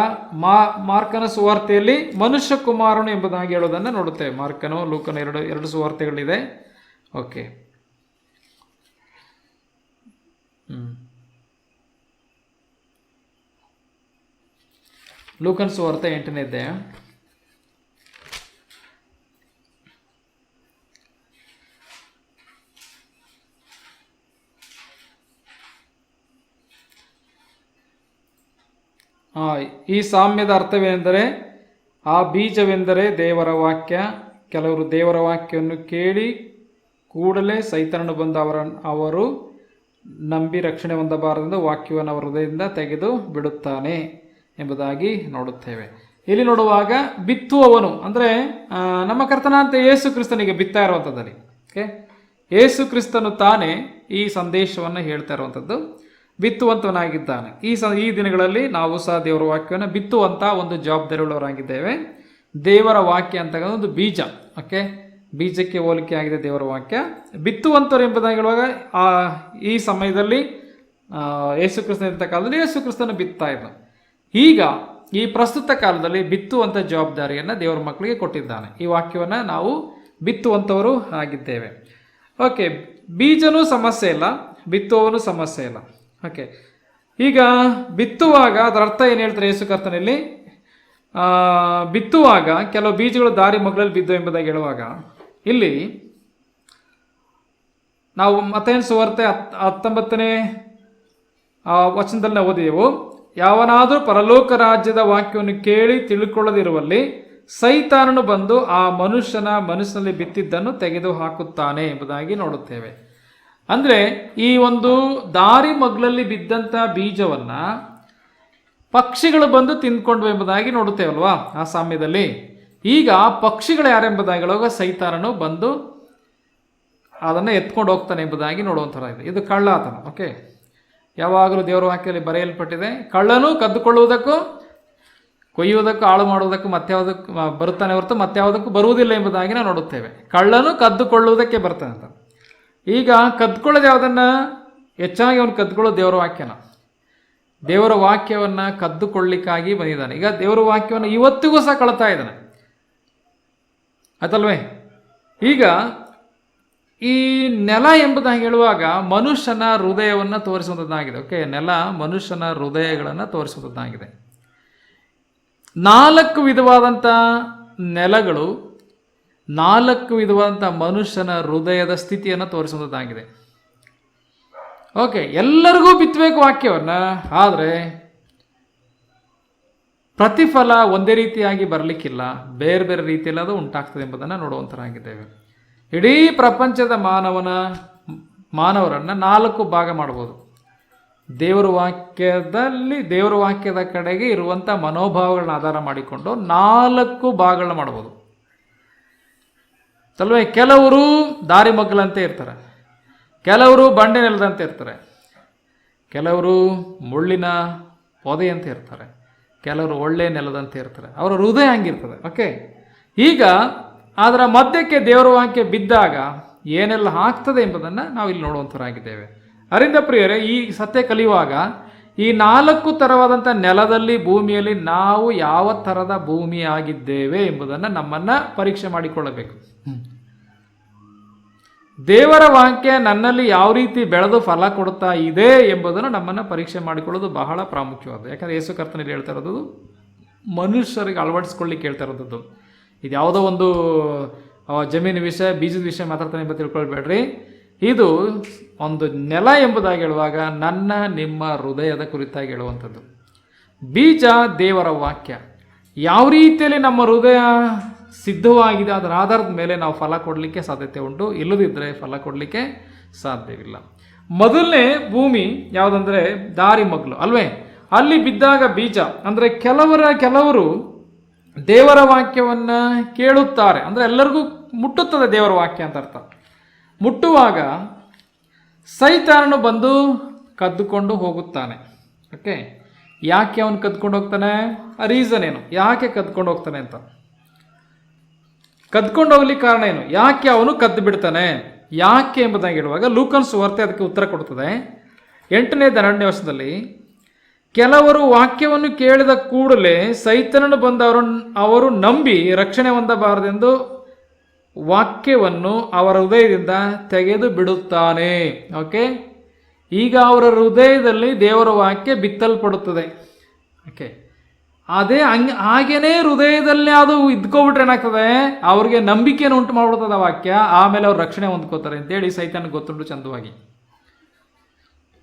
ಮಾರ್ಕನ ಸುವಾರ್ತೆಯಲ್ಲಿ ಮನುಷ್ಯ ಕುಮಾರನು ಎಂಬುದಾಗಿ ಹೇಳೋದನ್ನು ನೋಡುತ್ತೇವೆ. ಮಾರ್ಕನು, ಲೂಕನ ಎರಡು ಸುವಾರ್ತೆಗಳಿದೆ. ಲೂಕನ ಸುವಾರ್ತೆ 8ನೇ ಅಧ್ಯಾಯ ಈ ಸಾಮ್ಯದ ಅರ್ಥವೇನೆಂದರೆ, ಆ ಬೀಜವೆಂದರೆ ದೇವರ ವಾಕ್ಯ. ಕೆಲವರು ದೇವರ ವಾಕ್ಯವನ್ನು ಕೇಳಿ ಕೂಡಲೇ ಸೈತಾನನು ಬಂದು ಅವರು ನಂಬಿ ರಕ್ಷಣೆ ಹೊಂದಬಾರದೆಂದು ವಾಕ್ಯವನ್ನು ಅವರ ಹೃದಯದಿಂದ ತೆಗೆದು ಬಿಡುತ್ತಾನೆ ಎಂಬುದಾಗಿ ನೋಡುತ್ತೇವೆ. ಇಲ್ಲಿ ನೋಡುವಾಗ ಬಿತ್ತುವವನು ಅಂದರೆ ನಮ್ಮ ಕರ್ತನಾಂತ ಯೇಸು ಕ್ರಿಸ್ತನಿಗೆ ಬಿತ್ತಾ ಇರುವಂಥದ್ದಲ್ಲಿ ಯೇಸು ಕ್ರಿಸ್ತನು ತಾನೇ ಈ ಸಂದೇಶವನ್ನು ಹೇಳ್ತಾ ಇರುವಂಥದ್ದು. ಬಿತ್ತುವಂತವನಾಗಿದ್ದಾನೆ. ಈ ದಿನಗಳಲ್ಲಿ ನಾವು ಸಹ ದೇವರ ವಾಕ್ಯವನ್ನು ಬಿತ್ತುವಂಥ ಒಂದು ಜವಾಬ್ದಾರಿ ಉಳ್ಳವರಾಗಿದ್ದೇವೆ. ದೇವರ ವಾಕ್ಯ ಅಂತ ಒಂದು ಬೀಜ. ಬೀಜಕ್ಕೆ ಹೋಲಿಕೆ ಆಗಿದೆ ದೇವರ ವಾಕ್ಯ. ಬಿತ್ತುವಂಥವ್ರು ಎಂಬುದಾಗಿ ಹೇಳುವಾಗ ಈ ಸಮಯದಲ್ಲಿ ಯೇಸು ಕ್ರಿಸ್ತನ ಇದ್ದ ಕಾಲದಲ್ಲಿ ಯೇಸು ಕ್ರಿಸ್ತನ ಬಿತ್ತಾ ಇದ್ದ. ಈಗ ಈ ಪ್ರಸ್ತುತ ಕಾಲದಲ್ಲಿ ಬಿತ್ತುವಂಥ ಜವಾಬ್ದಾರಿಯನ್ನು ದೇವರ ಮಕ್ಕಳಿಗೆ ಕೊಟ್ಟಿದ್ದಾನೆ. ಈ ವಾಕ್ಯವನ್ನು ನಾವು ಬಿತ್ತುವಂಥವರು ಆಗಿದ್ದೇವೆ. ಬೀಜನೂ ಸಮಸ್ಯೆ ಇಲ್ಲ, ಬಿತ್ತುವವನು ಸಮಸ್ಯೆ ಇಲ್ಲ. ಈಗ ಬಿತ್ತುವಾಗ ಅದರ ಅರ್ಥ ಏನು ಹೇಳ್ತಾರೆ ಯೇಸು ಕರ್ತನಲ್ಲಿ? ಬಿತ್ತುವಾಗ ಕೆಲವು ಬೀಜಗಳು ದಾರಿ ಮಗ್ಲಲ್ಲಿ ಬಿದ್ದು ಎಂಬುದಾಗಿ ಹೇಳುವಾಗ ಇಲ್ಲಿ ನಾವು ಮತ್ತಾಯನ ಸುವಾರ್ತೆ 19ನೇ ವಚನದಲ್ಲಿ ನಾವು ಓದಿದೆವು. ಯಾವನಾದರೂ ಪರಲೋಕ ರಾಜ್ಯದ ವಾಕ್ಯವನ್ನು ಕೇಳಿ ತಿಳ್ಕೊಳ್ಳದಿರುವಲ್ಲಿ ಸೈತಾನನು ಬಂದು ಆ ಮನುಷ್ಯನ ಮನಸ್ಸಿನಲ್ಲಿ ಬಿತ್ತಿದ್ದನ್ನು ತೆಗೆದು ಹಾಕುತ್ತಾನೆ ಎಂಬುದಾಗಿ ನೋಡುತ್ತೇವೆ. ಅಂದರೆ ಈ ಒಂದು ದಾರಿ ಮಗ್ಲಲ್ಲಿ ಬಿದ್ದಂಥ ಬೀಜವನ್ನು ಪಕ್ಷಿಗಳು ಬಂದು ತಿಂದ್ಕೊಂಡು ಎಂಬುದಾಗಿ ನೋಡುತ್ತೇವಲ್ವಾ ಆ ಸಾಮ್ಯದಲ್ಲಿ. ಈಗ ಪಕ್ಷಿಗಳು ಯಾರೆಂಬುದಾಗಿ ಹೇಳುವಾಗ ಸೈತಾನನು ಬಂದು ಅದನ್ನು ಎತ್ಕೊಂಡು ಹೋಗ್ತಾನೆ ಎಂಬುದಾಗಿ ನೋಡುವಂಥರ ಇದೆ. ಇದು ಕಳ್ಳಾತನ. ಯಾವಾಗಲೂ ದೇವರ ವಾಕ್ಯದಲ್ಲಿ ಬರೆಯಲ್ಪಟ್ಟಿದೆ, ಕಳ್ಳನು ಕದ್ದುಕೊಳ್ಳುವುದಕ್ಕೂ ಕೊಯ್ಯುವುದಕ್ಕೂ ಹಾಳು ಮಾಡುವುದಕ್ಕೂ ಮತ್ಯಾವುದಕ್ಕೂ ಬರ್ತಾನೆ ಹೊರತು ಮತ್ಯಾವುದಕ್ಕೂ ಬರುವುದಿಲ್ಲ ಎಂಬುದಾಗಿ ನಾವು ನೋಡುತ್ತೇವೆ. ಕಳ್ಳನು ಕದ್ದುಕೊಳ್ಳುವುದಕ್ಕೆ ಬರ್ತಾನೆ ಅಂತ. ಈಗ ಕದ್ಕೊಳ್ಳೋದು ಯಾವುದನ್ನು? ಹೆಚ್ಚಾಗಿ ಅವನು ಕದ್ಕೊಳ್ಳೋದು ದೇವರ ವಾಕ್ಯನ. ದೇವರ ವಾಕ್ಯವನ್ನು ಕದ್ದುಕೊಳ್ಳಿಕ್ಕಾಗಿ ಬಂದಿದ್ದಾನೆ. ಈಗ ದೇವರ ವಾಕ್ಯವನ್ನು ಇವತ್ತಿಗೂ ಸಹ ಕಳ್ತಾ ಇದ್ದಾನೆ, ಆಯ್ತಲ್ವೇ? ಈಗ ಈ ನೆಲ ಎಂಬುದಾಗಿ ಹೇಳುವಾಗ ಮನುಷ್ಯನ ಹೃದಯವನ್ನು ತೋರಿಸುವಂಥದ್ದಾಗಿದೆ. ಓಕೆ, ನೆಲ ಮನುಷ್ಯನ ಹೃದಯಗಳನ್ನು ತೋರಿಸುವಂಥದ್ದಾಗಿದೆ. 4 ವಿಧವಾದಂಥ ನೆಲಗಳು 4 ವಿಧವಾದಂಥ ಮನುಷ್ಯನ ಹೃದಯದ ಸ್ಥಿತಿಯನ್ನು ತೋರಿಸುವಂಥದ್ದಾಗಿದೆ. ಓಕೆ, ಎಲ್ಲರಿಗೂ ಬಿತ್ತಬೇಕು ವಾಕ್ಯವನ್ನು, ಆದರೆ ಪ್ರತಿಫಲ ಒಂದೇ ರೀತಿಯಾಗಿ ಬರಲಿಕ್ಕಿಲ್ಲ, ಬೇರೆ ಬೇರೆ ರೀತಿಯಲ್ಲಿ ಅದು ಉಂಟಾಗ್ತದೆ ಎಂಬುದನ್ನು ನೋಡುವಂತರಾಗಿದ್ದೇವೆ. ಇಡೀ ಪ್ರಪಂಚದ ಮಾನವರನ್ನು 4 ಭಾಗ ಮಾಡ್ಬೋದು. ದೇವರ ವಾಕ್ಯದ ಕಡೆಗೆ ಇರುವಂಥ ಮನೋಭಾವಗಳನ್ನ ಆಧಾರ ಮಾಡಿಕೊಂಡು 4 ಭಾಗಗಳನ್ನ ಮಾಡ್ಬೋದು ಅಲ್ವೇ? ಕೆಲವರು ದಾರಿ ಮಗ್ಗಲಂತೆ ಇರ್ತಾರೆ, ಕೆಲವರು ಬಂಡೆ ನೆಲದಂತೆ ಇರ್ತಾರೆ, ಕೆಲವರು ಮುಳ್ಳಿನ ಪೊದೆಯಂತೆ ಇರ್ತಾರೆ, ಕೆಲವರು ಒಳ್ಳೆ ನೆಲದಂತೆ ಇರ್ತಾರೆ. ಅವರ ಹೃದಯ ಹಂಗಿರ್ತದೆ. ಓಕೆ, ಈಗ ಅದರ ಮಧ್ಯಕ್ಕೆ ದೇವರ ವಾಕ್ಯ ಬಿದ್ದಾಗ ಏನೆಲ್ಲ ಆಗ್ತದೆ ಎಂಬುದನ್ನು ನಾವು ಇಲ್ಲಿ ನೋಡುವಂಥವರಾಗಿದ್ದೇವೆ. ಅದರಿಂದ ಪ್ರಿಯರೇ, ಈ ಸತ್ಯ ಕಲಿಯುವಾಗ ಈ 4 ಥರವಾದಂಥ ನೆಲದಲ್ಲಿ, ಭೂಮಿಯಲ್ಲಿ ನಾವು ಯಾವ ಥರದ ಭೂಮಿ ಆಗಿದ್ದೇವೆ ಎಂಬುದನ್ನು ನಮ್ಮನ್ನು ಪರೀಕ್ಷೆ ಮಾಡಿಕೊಳ್ಳಬೇಕು. ದೇವರ ವಾಕ್ಯ ನನ್ನಲ್ಲಿ ಯಾವ ರೀತಿ ಬೆಳೆದು ಫಲ ಕೊಡ್ತಾ ಇದೆ ಎಂಬುದನ್ನು ನಮ್ಮನ್ನು ಪರೀಕ್ಷೆ ಮಾಡಿಕೊಳ್ಳೋದು ಬಹಳ ಪ್ರಾಮುಖ್ಯವಾದ. ಯಾಕಂದರೆ ಯೇಸು ಕರ್ತನಲ್ಲಿ ಹೇಳ್ತಾ ಇರೋದು ಮನುಷ್ಯರಿಗೆ ಅಳವಡಿಸ್ಕೊಳ್ಳಿಕ್ಕೆ ಹೇಳ್ತಾ ಇರೋದು. ಇದು ಯಾವುದೋ ಒಂದು ಜಮೀನು ವಿಷಯ, ಬೀಜದ ವಿಷಯ ಮಾತಾಡ್ತಾನೆ ಎಂಬ ತಿಳ್ಕೊಳ್ಬೇಡ್ರಿ. ಇದು ಒಂದು ನೆಲ ಎಂಬುದಾಗಿ ಹೇಳುವಾಗ ನನ್ನ ನಿಮ್ಮ ಹೃದಯದ ಕುರಿತಾಗಿ ಹೇಳುವಂಥದ್ದು. ಬೀಜ ದೇವರ ವಾಕ್ಯ. ಯಾವ ರೀತಿಯಲ್ಲಿ ನಮ್ಮ ಹೃದಯ ಸಿದ್ಧವಾಗಿದೆ ಅದರ ಆಧಾರದ ಮೇಲೆ ನಾವು ಫಲ ಕೊಡಲಿಕ್ಕೆ ಸಾಧ್ಯತೆ ಉಂಟು, ಇಲ್ಲದಿದ್ದರೆ ಫಲ ಕೊಡಲಿಕ್ಕೆ ಸಾಧ್ಯವಿಲ್ಲ. ಮೊದಲನೇ ಭೂಮಿ ಯಾವುದಂದರೆ ದಾರಿ ಮಗ್ಲು ಅಲ್ವೇ? ಅಲ್ಲಿ ಬಿದ್ದಾಗ ಬೀಜ ಅಂದರೆ ಕೆಲವರು ದೇವರ ವಾಕ್ಯವನ್ನು ಕೇಳುತ್ತಾರೆ, ಅಂದರೆ ಎಲ್ಲರಿಗೂ ಮುಟ್ಟುತ್ತದೆ ದೇವರ ವಾಕ್ಯ ಅಂತ ಅರ್ಥ. ಮುಟ್ಟುವಾಗ ಸೈತಾನನು ಬಂದು ಕದ್ದುಕೊಂಡು ಹೋಗುತ್ತಾನೆ. ಓಕೆ, ಯಾಕೆ ಅವನು ಕದ್ಕೊಂಡು ಹೋಗ್ತಾನೆ? ಆ ರೀಸನ್ ಏನು, ಯಾಕೆ ಕದ್ಕೊಂಡು ಹೋಗ್ತಾನೆ ಅಂತ? ಕದ್ಕೊಂಡು ಹೋಗ್ಲಿಕ್ಕೆ ಕಾರಣ ಏನು? ಯಾಕೆ ಅವನು ಕದ್ದು ಬಿಡ್ತಾನೆ, ಯಾಕೆ ಎಂಬುದಾಗಿ ಹೇಳುವಾಗ ಲೂಕನ ಸುವಾರ್ತೆ ಅದಕ್ಕೆ ಉತ್ತರ ಕೊಡ್ತದೆ. 8ನೇ 12ನೇ ವರ್ಷದಲ್ಲಿ ಕೆಲವರು ವಾಕ್ಯವನ್ನು ಕೇಳಿದ ಕೂಡಲೇ ಸೈತಾನನು ಬಂದು ಅವರು ನಂಬಿ ರಕ್ಷಣೆ ಹೊಂದಬಾರದೆಂದು ವಾಕ್ಯವನ್ನು ಅವರ ಹೃದಯದಿಂದ ತೆಗೆದು ಬಿಡುತ್ತಾನೆ. ಓಕೆ, ಈಗ ಅವರ ಹೃದಯದಲ್ಲಿ ದೇವರ ವಾಕ್ಯ ಬಿತ್ತಲ್ಪಡುತ್ತದೆ. ಓಕೆ, ಹಾಗೇನೇ ಹೃದಯದಲ್ಲಿ ಅದು ಇದ್ಕೊಬಿಟ್ರೆ ಏನಾಗ್ತದೆ, ಅವ್ರಿಗೆ ನಂಬಿಕೆಯನ್ನು ಉಂಟು ಮಾಡ್ಬಿಡ್ತದೆ ಆ ವಾಕ್ಯ. ಆಮೇಲೆ ಅವ್ರು ರಕ್ಷಣೆ ಹೊಂದ್ಕೋತಾರೆ ಅಂತೇಳಿ ಸೈತಾನಿಗೆ ಗೊತ್ತುಂಟು ಚಂದವಾಗಿ.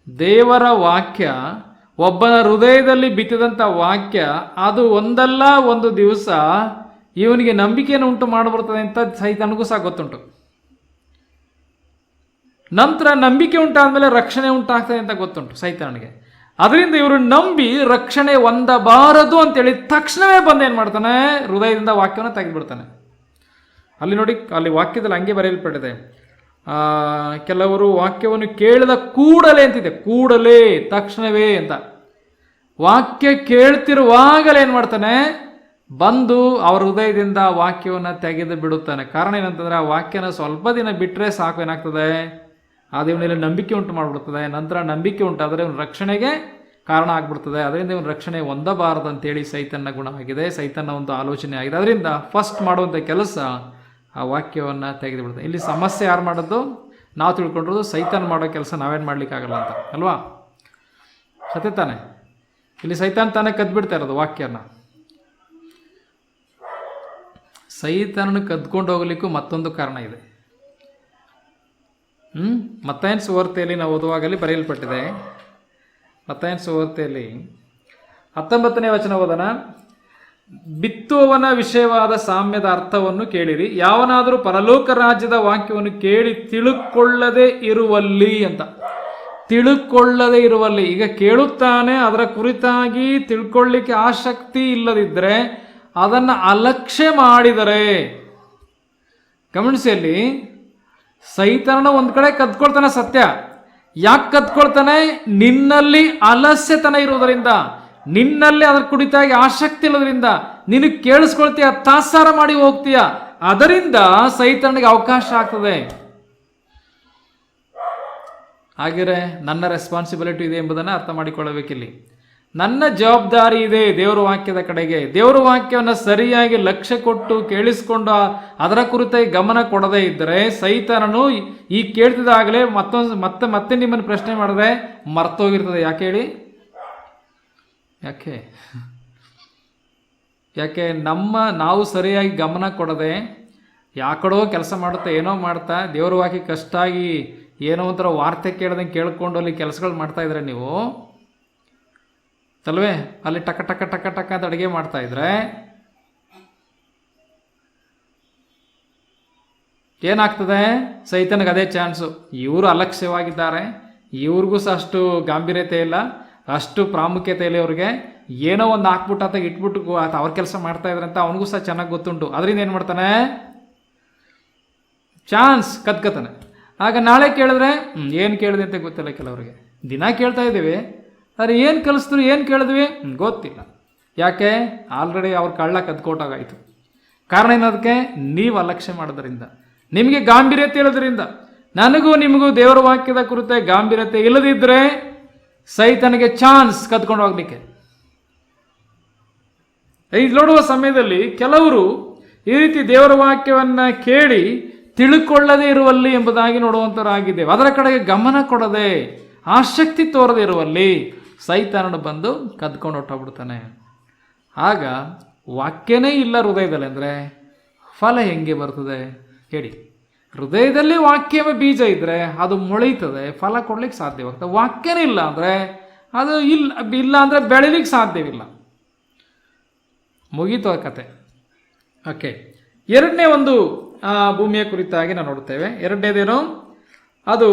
ದೇವರ ವಾಕ್ಯ, ಒಬ್ಬನ ಹೃದಯದಲ್ಲಿ ಬಿತ್ತಿದಂಥ ವಾಕ್ಯ, ಅದು ಒಂದಲ್ಲ ಒಂದು ದಿವಸ ಇವನಿಗೆ ನಂಬಿಕೆಯನ್ನು ಉಂಟು ಮಾಡಬರ್ತದೆ ಅಂತ ಸೈತಾನಿಗೂ ಸಹ ಗೊತ್ತುಂಟು. ನಂತರ ನಂಬಿಕೆ ಉಂಟಾದ್ಮೇಲೆ ರಕ್ಷಣೆ ಉಂಟಾಗ್ತದೆ ಅಂತ ಗೊತ್ತುಂಟು ಸೈತಾನಿಗೆ. ಅದರಿಂದ ಇವರು ನಂಬಿ ರಕ್ಷಣೆ ಹೊಂದಬಾರದು ಅಂತೇಳಿ ತಕ್ಷಣವೇ ಬಂದು ಏನು ಮಾಡ್ತಾನೆ, ಹೃದಯದಿಂದ ವಾಕ್ಯವನ್ನು ತೆಗೆದುಬಿಡ್ತಾನೆ. ಅಲ್ಲಿ ನೋಡಿ, ಅಲ್ಲಿ ವಾಕ್ಯದಲ್ಲಿ ಹಂಗೆ ಬರೆಯಲ್ಪಟ್ಟಿದೆ, ಕೆಲವರು ವಾಕ್ಯವನ್ನು ಕೇಳಿದ ಕೂಡಲೇ ಅಂತಿದೆ, ಕೂಡಲೇ ತಕ್ಷಣವೇ ಅಂತ. ವಾಕ್ಯ ಕೇಳ್ತಿರುವಾಗಲೇ ಏನು ಮಾಡ್ತಾನೆ, ಬಂದು ಅವರ ಹೃದಯದಿಂದ ವಾಕ್ಯವನ್ನು ತೆಗೆದು ಬಿಡುತ್ತಾನೆ. ಕಾರಣ ಏನಂತಂದರೆ, ಆ ವಾಕ್ಯನ ಸ್ವಲ್ಪ ದಿನ ಬಿಟ್ಟರೆ ಸಾಕು, ಏನಾಗ್ತದೆ, ಅದು ಇವನಲ್ಲಿ ನಂಬಿಕೆ ಉಂಟು ಮಾಡಿಬಿಡ್ತದೆ. ನಂತರ ನಂಬಿಕೆ ಉಂಟಾದರೆ ಇವನು ರಕ್ಷಣೆಗೆ ಕಾರಣ ಆಗಿಬಿಡ್ತದೆ. ಅದರಿಂದ ಇವನು ರಕ್ಷಣೆ ಹೊಂದಬಾರದು ಅಂತೇಳಿ ಸೈತನ್ನ ಗುಣ ಆಗಿದೆ, ಸೈತನ್ನ ಒಂದು ಆಲೋಚನೆ ಆಗಿದೆ. ಅದರಿಂದ ಫಸ್ಟ್ ಮಾಡುವಂಥ ಕೆಲಸ ಆ ವಾಕ್ಯವನ್ನು ತೆಗೆದುಬಿಡ್ತದೆ. ಇಲ್ಲಿ ಸಮಸ್ಯೆ ಯಾರು ಮಾಡೋದು, ನಾವು ತಿಳ್ಕೊಂಡಿರೋದು ಸೈತಾನ್ ಮಾಡೋ ಕೆಲಸ ನಾವೇನು ಮಾಡಲಿಕ್ಕಾಗಲ್ಲ ಅಂತ ಅಲ್ವಾ? ಸತ್ಯ ತಾನೆ? ಇಲ್ಲಿ ಸೈತಾನ್ ತಾನೇ ಕದ್ಬಿಡ್ತಾ ಇರೋದು ವಾಕ್ಯನ. ಸೈತಾನನ್ನು ಕದ್ಕೊಂಡು ಹೋಗ್ಲಿಕ್ಕೂ ಮತ್ತೊಂದು ಕಾರಣ ಇದೆ. ಮತ್ತಾಯನ ಸುವಾರ್ತೆಯಲ್ಲಿ ನಾವು ಓದುವಾಗಲಿ ಬರೆಯಲ್ಪಟ್ಟಿದೆ. ಮತ್ತಾಯನ ಸುವಾರ್ತೆಯಲ್ಲಿ 19ನೇ ವಚನ ಓದೋಣ. ಬಿತ್ತುವವನ ವಿಷಯವಾದ ಸಾಮ್ಯದ ಅರ್ಥವನ್ನು ಕೇಳಿರಿ, ಯಾವನಾದರೂ ಪರಲೋಕ ರಾಜ್ಯದ ವಾಕ್ಯವನ್ನು ಕೇಳಿ ತಿಳುಕೊಳ್ಳದೆ ಇರುವಲ್ಲಿ ಅಂತ. ತಿಳುಕೊಳ್ಳದೆ ಇರುವಲ್ಲಿ, ಈಗ ಕೇಳುತ್ತಾನೆ, ಅದರ ಕುರಿತಾಗಿ ತಿಳ್ಕೊಳ್ಳಿಕ್ಕೆ ಆಸಕ್ತಿ ಇಲ್ಲದಿದ್ದರೆ, ಅದನ್ನು ಅಲಕ್ಷ್ಯ ಮಾಡಿದರೆ, ಗಮನಿಸಿ, ಅಲ್ಲಿ ಸೈತಾನನ ಒಂದು ಕಡೆ ಕದ್ಕೊಳ್ತಾನೆ ಸತ್ಯ. ಯಾಕೆ ಕದ್ಕೊಳ್ತಾನೆ? ನಿನ್ನಲ್ಲಿ ಅಲಸ್ಯತನ ಇರುವುದರಿಂದ, ನಿನ್ನಲ್ಲಿ ಅದರ ಕುರಿತಾಗಿ ಆಸಕ್ತಿ ಇಲ್ಲದ್ರಿಂದ, ನಿನಗೆ ಕೇಳಿಸ್ಕೊಳ್ತೀಯ, ತಾತ್ಸಾರ ಮಾಡಿ ಹೋಗ್ತೀಯ, ಅದರಿಂದ ಸೈತಾನಿಗೆ ಅವಕಾಶ ಆಗ್ತದೆ. ಹಾಗಿದ್ರೆ ನನ್ನ ರೆಸ್ಪಾನ್ಸಿಬಿಲಿಟಿ ಇದೆ ಎಂಬುದನ್ನು ಅರ್ಥ ಮಾಡಿಕೊಳ್ಳಬೇಕಿಲ್ಲಿ. ನನ್ನ ಜವಾಬ್ದಾರಿ ಇದೆ ದೇವರ ವಾಕ್ಯದ ಕಡೆಗೆ. ದೇವರ ವಾಕ್ಯವನ್ನು ಸರಿಯಾಗಿ ಲಕ್ಷ್ಯ ಕೊಟ್ಟು ಕೇಳಿಸ್ಕೊಂಡು ಅದರ ಕುರಿತಾಗಿ ಗಮನ ಕೊಡದೇ ಇದ್ದರೆ ಸೈತಾನನು ಈ ಕೇಳ್ತಿದ್ದಾಗಲೇ ಮತ್ತೆ ನಿಮ್ಮನ್ನು ಪ್ರಶ್ನೆ ಮಾಡಿದ್ರೆ ಮರ್ತೋಗಿರ್ತದೆ. ಯಾಕೆ ಹೇಳಿ? ಯಾಕೆ ನಾವು ಸರಿಯಾಗಿ ಗಮನ ಕೊಡದೆ ಯಾಕಡೋ ಕೆಲಸ ಮಾಡುತ್ತಾ ಏನೋ ಮಾಡ್ತಾ ದೇವ್ರ ವಾಕ್ಯ ಕಷ್ಟಾಗಿ ಏನೋ ಒಂಥರ ವಾರ್ತೆ ಕೇಳ್ದಂಗೆ ಕೇಳ್ಕೊಂಡು ಅಲ್ಲಿ ಕೆಲಸಗಳು ಮಾಡ್ತಾ ಇದ್ರೆ ನೀವು ತಲ್ವೇ ಅಲ್ಲಿ ಟಕ ಟಕ ಟಕ ಟಕ ಅಂತ ಅಡುಗೆ ಮಾಡ್ತಾ ಇದ್ರೆ ಏನಾಗ್ತದೆ? ಸೈತನಿಗೆ ಅದೇ ಚಾನ್ಸು. ಇವರು ಅಲಕ್ಷ್ಯವಾಗಿದ್ದಾರೆ, ಇವ್ರಿಗೂ ಸಹ ಅಷ್ಟು ಗಾಂಭೀರ್ಯತೆ ಇಲ್ಲ, ಅಷ್ಟು ಪ್ರಾಮುಖ್ಯತೆ ಇಲ್ಲ ಅವ್ರಿಗೆ. ಏನೋ ಒಂದು ಹಾಕ್ಬಿಟ್ಟು ಆತ ಇಟ್ಬಿಟ್ಟು ಅವ್ರ ಕೆಲಸ ಮಾಡ್ತಾ ಇದ್ರೆ ಅಂತ ಅವನಿಗೂ ಸಹ ಚೆನ್ನಾಗಿ ಗೊತ್ತುಂಟು. ಅದರಿಂದ ಏನು ಮಾಡ್ತಾನೆ? ಚಾನ್ಸ್ ಕತ್ಕತಾನೆ. ಆಗ ನಾಳೆ ಕೇಳಿದ್ರೆ ಏನು ಕೇಳಿದೆ ಅಂತ ಗೊತ್ತಿಲ್ಲ ಕೆಲವರಿಗೆ. ದಿನ ಕೇಳ್ತಾ ಇದ್ದೀವಿ, ಆದರೆ ಏನು ಕಲಿಸಿದ್ರು ಏನು ಕೇಳಿದ್ವಿ ಗೊತ್ತಿಲ್ಲ. ಯಾಕೆ? ಆಲ್ರೆಡಿ ಅವ್ರ ಕಳ್ಳ ಕದ್ಕೊಟ್ಟಾಗಾಯಿತು. ಕಾರಣ ಏನದಕ್ಕೆ? ನೀವು ಅಲಕ್ಷ್ಯ ಮಾಡೋದ್ರಿಂದ, ನಿಮಗೆ ಗಾಂಭೀರ್ಯತೆ ಇಲ್ಲದ್ರಿಂದ. ನನಗೂ ನಿಮಗೂ ದೇವರ ವಾಕ್ಯದ ಕುರಿತ ಗಾಂಭೀರ್ಯತೆ ಇಲ್ಲದಿದ್ದರೆ ಸೈತನಿಗೆ ಚಾನ್ಸ್ ಕದ್ಕೊಂಡು ಹೋಗ್ಲಿಕ್ಕೆ. ಇದು ನೋಡುವ ಸಮಯದಲ್ಲಿ ಕೆಲವರು ಈ ರೀತಿ ದೇವರ ವಾಕ್ಯವನ್ನು ಕೇಳಿ ತಿಳ್ಕೊಳ್ಳದೇ ಇರುವಲ್ಲಿ ಎಂಬುದಾಗಿ ನೋಡುವಂಥವರಾಗಿದ್ದೇವೆ. ಅದರ ಕಡೆಗೆ ಗಮನ ಕೊಡದೆ ಆಸಕ್ತಿ ತೋರದೆ ಇರುವಲ್ಲಿ ಸೈತಾನನು ಬಂದು ಕದ್ಕೊಂಡು ಹೊಟ್ಟೋಗ್ಬಿಡ್ತಾನೆ. ಆಗ ವಾಕ್ಯನೇ ಇಲ್ಲ ಹೃದಯದಲ್ಲಿ ಅಂದರೆ ಫಲ ಹೆಂಗೆ ಬರ್ತದೆ ಹೇಳಿ? ಹೃದಯದಲ್ಲಿ ವಾಕ್ಯವೇ ಬೀಜ ಇದ್ದರೆ ಅದು ಮೊಳೀತದೆ, ಫಲ ಕೊಡ್ಲಿಕ್ಕೆ ಸಾಧ್ಯವಾಗ್ತದೆ. ವಾಕ್ಯನೇ ಇಲ್ಲ ಅಂದರೆ ಅದು ಇಲ್ಲ ಅಂದರೆ ಬೆಳಿಲಿಕ್ಕೆ ಸಾಧ್ಯವಿಲ್ಲ. ಮುಗೀತು ಆ ಕತೆ. ಓಕೆ, ಎರಡನೇ ಒಂದು ಭೂಮಿಯ ಕುರಿತಾಗಿ ನಾವು ನೋಡುತ್ತೇವೆ. ಎರಡನೇದೇನು? ಅದು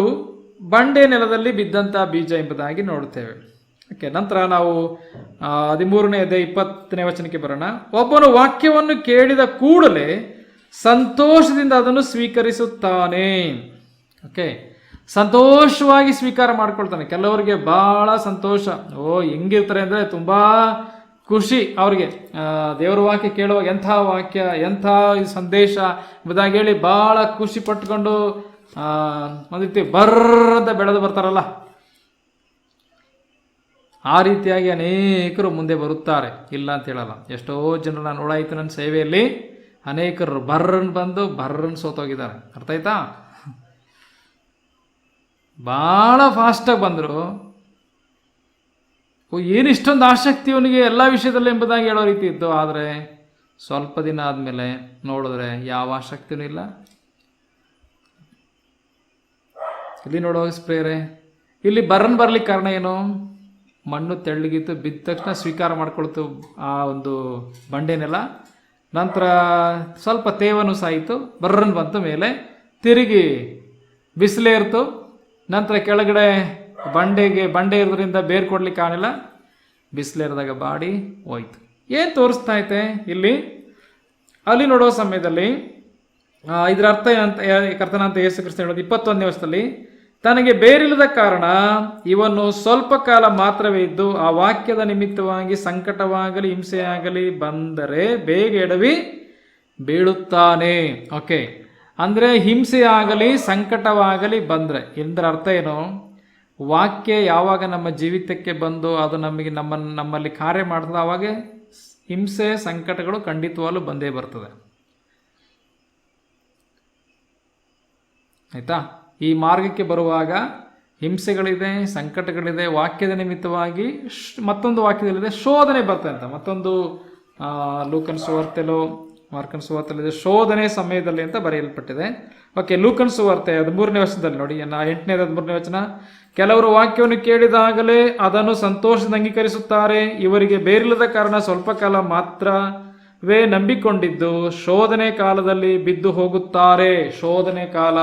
ಬಂಡೆ ನೆಲದಲ್ಲಿ ಬಿದ್ದಂಥ ಬೀಜ ಎಂಬುದಾಗಿ ನೋಡುತ್ತೇವೆ. ಓಕೆ, ನಂತರ ನಾವು 13ನೇ ಅಧ್ಯಾಯ 20ನೇ ವಚನಕ್ಕೆ ಬರೋಣ. ಒಬ್ಬನು ವಾಕ್ಯವನ್ನು ಕೇಳಿದ ಕೂಡಲೇ ಸಂತೋಷದಿಂದ ಅದನ್ನು ಸ್ವೀಕರಿಸುತ್ತಾನೆ. ಓಕೆ, ಸಂತೋಷವಾಗಿ ಸ್ವೀಕಾರ ಮಾಡ್ಕೊಳ್ತಾನೆ. ಕೆಲವರಿಗೆ ಭಾಳ ಸಂತೋಷ. ಹೆಂಗಿರ್ತಾರೆ ಅಂದರೆ ತುಂಬ ಖುಷಿ ಅವ್ರಿಗೆ. ದೇವರ ವಾಕ್ಯ ಕೇಳುವಾಗ ಎಂಥ ವಾಕ್ಯ, ಎಂಥ ಸಂದೇಶ ಎಂಬುದಾಗಿ ಹೇಳಿ ಭಾಳ ಖುಷಿ ಪಟ್ಕೊಂಡು ಒಂದು ರೀತಿ ಬರ್ರಂತ ಬೆಳೆದು ಬರ್ತಾರಲ್ಲ, ಆ ರೀತಿಯಾಗಿ ಅನೇಕರು ಮುಂದೆ ಬರುತ್ತಾರೆ. ಇಲ್ಲ ಅಂತ ಹೇಳಲ್ಲ. ಎಷ್ಟೋ ಜನರು ನಾನು ನೋಡಾಯಿತು ನನ್ನ ಸೇವೆಯಲ್ಲಿ, ಅನೇಕರು ಬರ್ರನ್ ಬಂದು ಬರ್ರನ್ ಸೋತೋಗಿದ್ದಾರೆ. ಅರ್ಥ ಆಯ್ತಾ? ಭಾಳ ಫಾಸ್ಟಾಗಿ ಬಂದರು. ಏನು ಇಷ್ಟೊಂದು ಆಸಕ್ತಿ ಅವನಿಗೆ ಎಲ್ಲ ವಿಷಯದಲ್ಲಿ ಎಂಬುದಾಗಿ ಹೇಳೋ ರೀತಿ ಇತ್ತು. ಆದರೆ ಸ್ವಲ್ಪ ದಿನ ಆದಮೇಲೆ ನೋಡಿದ್ರೆ ಯಾವ ಆಸಕ್ತಿನೂ ಇಲ್ಲ. ಇಲ್ಲಿ ನೋಡುವಾಗ ಸ್ಪ್ರೇರೆ ಇಲ್ಲಿ ಬರ್ಲಿಕ್ಕೆ ಕಾರಣ ಏನು? ಮಣ್ಣು ತೆಳ್ಳಗಿತ್ತು, ಬಿದ್ದ ತಕ್ಷಣ ಸ್ವೀಕಾರ ಮಾಡ್ಕೊಳ್ತು ಆ ಒಂದು ಬಂಡೆನೆಲ್ಲ. ನಂತರ ಸ್ವಲ್ಪ ತೇವನು ಸಾಯಿತು, ಬರ್ರನ್ ಬಂತು ಮೇಲೆ, ತಿರುಗಿ ಬಿಸಿಲೇ ಇರ್ತು. ನಂತರ ಕೆಳಗಡೆ ಬಂಡೆ ಇರೋದ್ರಿಂದ ಬೇರು ಕೊಡ್ಲಿಕ್ಕೆ ಕಾಣಿಲ್ಲ, ಬಿಸಿಲೇರಿದಾಗ ಬಾಡಿ ಹೋಯ್ತು. ಏನು ತೋರಿಸ್ತಾ ಐತೆ ಇಲ್ಲಿ? ಅಲ್ಲಿ ನೋಡುವ ಸಮಯದಲ್ಲಿ ಇದರ ಅರ್ಥ ಏನಂತ ಕರ್ತನಾಂತ ಯೇಸು ಕ್ರಿಸ್ತ ಹೇಳೋದು 21ನೇ ವರ್ಷದಲ್ಲಿ, ತನಗೆ ಬೇರಿಲ್ಲದ ಕಾರಣ ಇವನು ಸ್ವಲ್ಪ ಕಾಲ ಮಾತ್ರವೇ ಇದ್ದು ಆ ವಾಕ್ಯದ ನಿಮಿತ್ತವಾಗಿ ಸಂಕಟವಾಗಲಿ ಹಿಂಸೆಯಾಗಲಿ ಬಂದರೆ ಬೇಗ ಎಡವಿ ಬೀಳುತ್ತಾನೆ. ಓಕೆ, ಅಂದರೆ ಹಿಂಸೆಯಾಗಲಿ ಸಂಕಟವಾಗಲಿ ಬಂದರೆ ಇದರ ಅರ್ಥ ಏನು? ವಾಕ್ಯ ಯಾವಾಗ ನಮ್ಮ ಜೀವಿತಕ್ಕೆ ಬಂದು ಅದು ನಮ್ಮಲ್ಲಿ ಕಾರ್ಯ ಮಾಡ್ತದೆ, ಆವಾಗ ಹಿಂಸೆ ಸಂಕಟಗಳು ಖಂಡಿತವಾಗ್ಲೂ ಬಂದೇ ಬರ್ತದೆ. ಆಯಿತಾ? ಈ ಮಾರ್ಗಕ್ಕೆ ಬರುವಾಗ ಹಿಂಸೆಗಳಿದೆ, ಸಂಕಟಗಳಿದೆ. ವಾಕ್ಯದ ನಿಮಿತ್ತವಾಗಿ ಮತ್ತೊಂದು ವಾಕ್ಯದಲ್ಲಿದೆ ಶೋಧನೆ ಬರ್ತದೆ ಅಂತ. ಮತ್ತೊಂದು ಲೂಕನ್ ಸುವಾರ್ತೆಲೋ ಮಾರ್ಕನ್ ಸುವಾರ್ತೆಲಿದೆ ಶೋಧನೆ ಸಮಯದಲ್ಲಿ ಅಂತ ಬರೆಯಲ್ಪಟ್ಟಿದೆ. ಓಕೆ, ಲೂಕನ್ ಸುವಾರ್ತೆ 13ನೇ ವರ್ಷದಲ್ಲಿ ನೋಡಿ, 8ನೇ 13ನೇ ವಚನ. ಕೆಲವರು ವಾಕ್ಯವನ್ನು ಕೇಳಿದಾಗಲೇ ಅದನ್ನು ಸಂತೋಷದಿಂದ ಅಂಗೀಕರಿಸುತ್ತಾರೆ. ಇವರಿಗೆ ಬೇರಿಲ್ಲದ ಕಾರಣ ಸ್ವಲ್ಪ ಕಾಲ ಮಾತ್ರವೇ ನಂಬಿಕೊಂಡಿದ್ದು ಶೋಧನೆ ಕಾಲದಲ್ಲಿ ಬಿದ್ದು ಹೋಗುತ್ತಾರೆ. ಶೋಧನೆ ಕಾಲ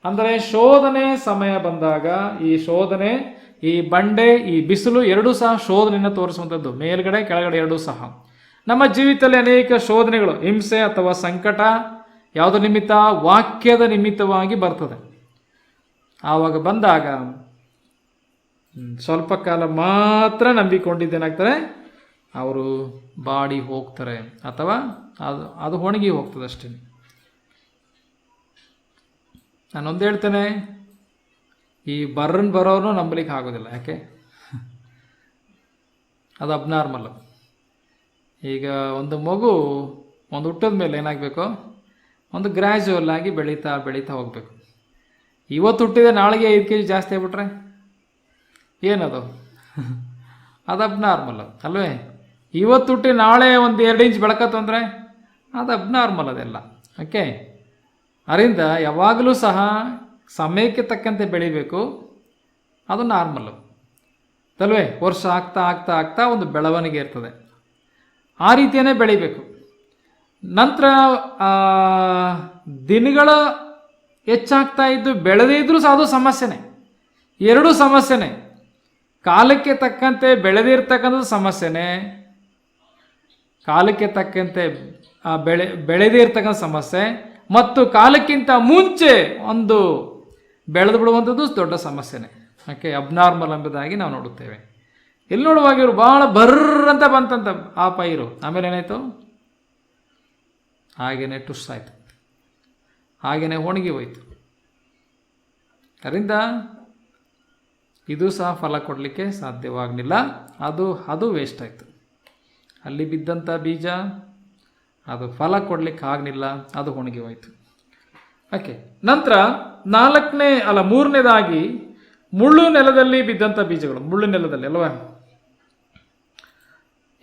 ಅಂದರೆ ಶೋಧನೆ ಸಮಯ ಬಂದಾಗ ಈ ಶೋಧನೆ, ಈ ಬಂಡೆ, ಈ ಬಿಸಿಲು ಎರಡೂ ಸಹ ಶೋಧನೆಯನ್ನು ತೋರಿಸುವಂಥದ್ದು. ಮೇಲ್ಗಡೆ ಕೆಳಗಡೆ ಎರಡೂ ಸಹ ನಮ್ಮ ಜೀವಿತದಲ್ಲಿ ಅನೇಕ ಶೋಧನೆಗಳು, ಹಿಂಸೆ ಅಥವಾ ಸಂಕಟ ಯಾವುದರ ನಿಮಿತ್ತ? ವಾಕ್ಯದ ನಿಮಿತ್ತವಾಗಿ ಬರ್ತದೆ. ಆವಾಗ ಬಂದಾಗ ಸ್ವಲ್ಪ ಕಾಲ ಮಾತ್ರ ನಂಬಿಕೊಂಡಿದ್ದೇನಾಗ್ತಾರೆ, ಅವರು ಬಾಡಿ ಹೋಗ್ತಾರೆ ಅಥವಾ ಅದು ಒಣಗಿ ಹೋಗ್ತದೆ ಅಷ್ಟೇ. ನಾನೊಂದು ಹೇಳ್ತೇನೆ, ಈ ಬರೋನು ನಂಬಲಿಕ್ಕೆ ಆಗೋದಿಲ್ಲ. ಯಾಕೆ? ಅದು ಅಬ್ನಾರ್ಮಲ್. ಈಗ ಒಂದು ಮಗು ಒಂದು ಹುಟ್ಟಿದ ಮೇಲೆ ಏನಾಗಬೇಕು, ಒಂದು ಗ್ರ್ಯಾಜುವಲ್ ಆಗಿ ಬೆಳೀತಾ ಬೆಳೀತಾ ಹೋಗಬೇಕು. ಇವತ್ತು ಹುಟ್ಟಿದೆ ನಾಳೆಗೆ 5 kg ಜಾಸ್ತಿ ಆಗ್ಬಿಟ್ರೆ ಏನದು? ಅದು ಅಬ್ನಾರ್ಮಲ್ ಅಲ್ವೇ? ಇವತ್ತು ಹುಟ್ಟಿ ನಾಳೆ ಒಂದು 2 ಇಂಚ್ ಬೆಳಕತ್ತು ಅಂದರೆ ಅದು ಅಬ್ನಾರ್ಮಲ್ ಅದೆಲ್ಲ. ಓಕೆ, ಅದರಿಂದ ಯಾವಾಗಲೂ ಸಹ ಸಮಯಕ್ಕೆ ತಕ್ಕಂತೆ ಬೆಳಿಬೇಕು, ಅದು ನಾರ್ಮಲ್ಲು ಅಲ್ವೇ? ವರ್ಷ ಆಗ್ತಾ ಆಗ್ತಾ ಆಗ್ತಾ ಒಂದು ಬೆಳವಣಿಗೆ ಇರ್ತದೆ, ಆ ರೀತಿಯೇ ಬೆಳಿಬೇಕು. ನಂತರ ದಿನಗಳ ಹೆಚ್ಚಾಗ್ತಾ ಇದ್ದು ಬೆಳೆದೇ ಇದ್ರೂ ಸಹ ಅದು ಸಮಸ್ಯೆನೇ, ಎರಡೂ ಸಮಸ್ಯೆನೇ. ಕಾಲಕ್ಕೆ ತಕ್ಕಂತೆ ಬೆಳೆದಿರ್ತಕ್ಕಂಥದ್ದು ಸಮಸ್ಯೆನೇ, ಕಾಲಕ್ಕೆ ತಕ್ಕಂತೆ ಬೆಳೆದೇ ಇರ್ತಕ್ಕಂಥ ಸಮಸ್ಯೆ, ಮತ್ತು ಕಾಲಕ್ಕಿಂತ ಮುಂಚೆ ಒಂದು ಬೆಳೆದು ಬಿಡುವಂಥದ್ದು ದೊಡ್ಡ ಸಮಸ್ಯೆನೇ. ಓಕೆ, ಅಬ್ನಾರ್ಮಲ್ ಎಂಬುದಾಗಿ ನಾವು ನೋಡುತ್ತೇವೆ. ಇಲ್ಲಿ ನೋಡುವಾಗ ಇವರು ಭಾಳ ಬರ್ರಂತ ಬಂತಂತ ಆ ಪೈರು, ಆಮೇಲೆ ಏನಾಯಿತು? ಹಾಗೇನೆ ಟುಸ್ ಆಯಿತು, ಹಾಗೇನೆ ಒಣಗಿ ಹೋಯಿತು. ಅದರಿಂದ ಇದು ಸಹ ಫಲ ಕೊಡಲಿಕ್ಕೆ ಸಾಧ್ಯವಾಗಲಿಲ್ಲ, ಅದು ವೇಸ್ಟ್ ಆಯಿತು. ಅಲ್ಲಿ ಬಿದ್ದಂಥ ಬೀಜ ಅದು ಫಲ ಕೊಡಲಿಕ್ಕೆ ಆಗಲಿಲ್ಲ, ಅದು ಒಣಗಿ ಹೋಯಿತು. ಓಕೆ, ನಂತರ ಮೂರನೇದಾಗಿ ಮುಳ್ಳು ನೆಲದಲ್ಲಿ ಬಿದ್ದಂಥ ಬೀಜಗಳು. ಮುಳ್ಳು ನೆಲದಲ್ಲಿ ಅಲ್ವಾ?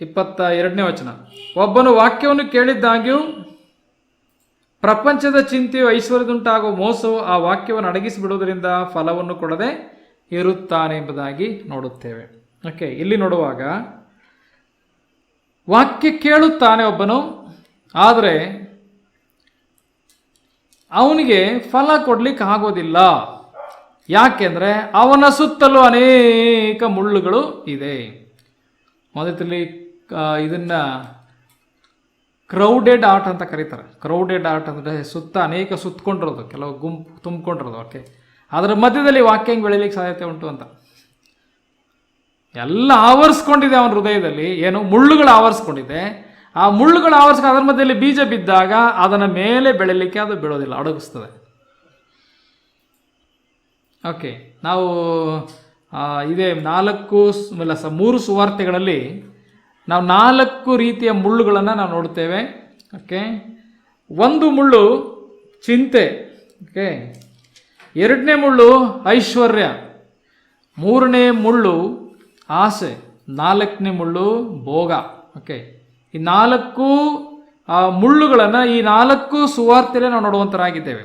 22ನೇ ವಚನ. ಒಬ್ಬನು ವಾಕ್ಯವನ್ನು ಕೇಳಿದ್ದಾಗ್ಯೂ ಪ್ರಪಂಚದ ಚಿಂತೆಯು ಐಶ್ವರ್ಯದುಂಟಾಗುವ ಮೋಸವು ಆ ವಾಕ್ಯವನ್ನು ಅಡಗಿಸಿಬಿಡುವುದರಿಂದ ಫಲವನ್ನು ಕೊಡದೆ ಇರುತ್ತಾನೆ ಎಂಬುದಾಗಿ ನೋಡುತ್ತೇವೆ. ಓಕೆ, ಇಲ್ಲಿ ನೋಡುವಾಗ ವಾಕ್ಯ ಕೇಳುತ್ತಾನೆ ಒಬ್ಬನು, ಆದರೆ ಅವನಿಗೆ ಫಲ ಕೊಡ್ಲಿಕ್ಕೆ ಆಗೋದಿಲ್ಲ. ಯಾಕೆಂದರೆ ಅವನ ಸುತ್ತಲೂ ಅನೇಕ ಮುಳ್ಳುಗಳು ಇದೆ. ಮೊದಲಲ್ಲಿ ಇದನ್ನ ಕ್ರೌಡೆಡ್ ಆರ್ಟ್ ಅಂತ ಕರೀತಾರೆ. ಕ್ರೌಡೆಡ್ ಆರ್ಟ್ ಅಂದರೆ ಸುತ್ತ ಅನೇಕ ಸುತ್ತಕೊಂಡಿರೋದು, ಕೆಲವು ಗುಂಪು ತುಂಬಿಕೊಂಡಿರೋದು. ಓಕೆ, ಅದರ ಮಧ್ಯದಲ್ಲಿ ವಾಕ್ಯ ಹೆಂಗೆ ಬೆಳೀಲಿಕ್ಕೆ ಸಾಧ್ಯತೆ ಉಂಟು ಅಂತ ಎಲ್ಲ ಆವರಿಸ್ಕೊಂಡಿದೆ ಅವನ ಹೃದಯದಲ್ಲಿ. ಏನು ಮುಳ್ಳುಗಳು ಆವರಿಸ್ಕೊಂಡಿದೆ, ಆ ಮುಳ್ಳುಗಳು ಆವರಿಸ್ಕೊಂಡು ಅದರ ಮಧ್ಯದಲ್ಲಿ ಬೀಜ ಬಿದ್ದಾಗ ಅದನ್ನ ಮೇಲೆ ಬೆಳೀಲಿಕ್ಕೆ ಅದು ಬೀಳೋದಿಲ್ಲ, ಅಡಗಿಸ್ತದೆ. ಓಕೆ, ನಾವು ಇದೇ 3 ಸುವಾರ್ತೆಗಳಲ್ಲಿ ನಾವು 4 ರೀತಿಯ ಮುಳ್ಳುಗಳನ್ನು ನಾವು ನೋಡ್ತೇವೆ. ಓಕೆ, ಒಂದು ಮುಳ್ಳು ಚಿಂತೆ. ಓಕೆ, 2ನೇ ಮುಳ್ಳು ಐಶ್ವರ್ಯ, 3ನೇ ಮುಳ್ಳು ಆಸೆ, 4ನೇ ಮುಳ್ಳು ಭೋಗ. ಓಕೆ, ಈ 4 ಮುಳ್ಳುಗಳನ್ನು ಈ 4 ಸುವಾರ್ತೆಯಲ್ಲಿ ನಾವು ನೋಡುವಂತರಾಗಿದ್ದೇವೆ.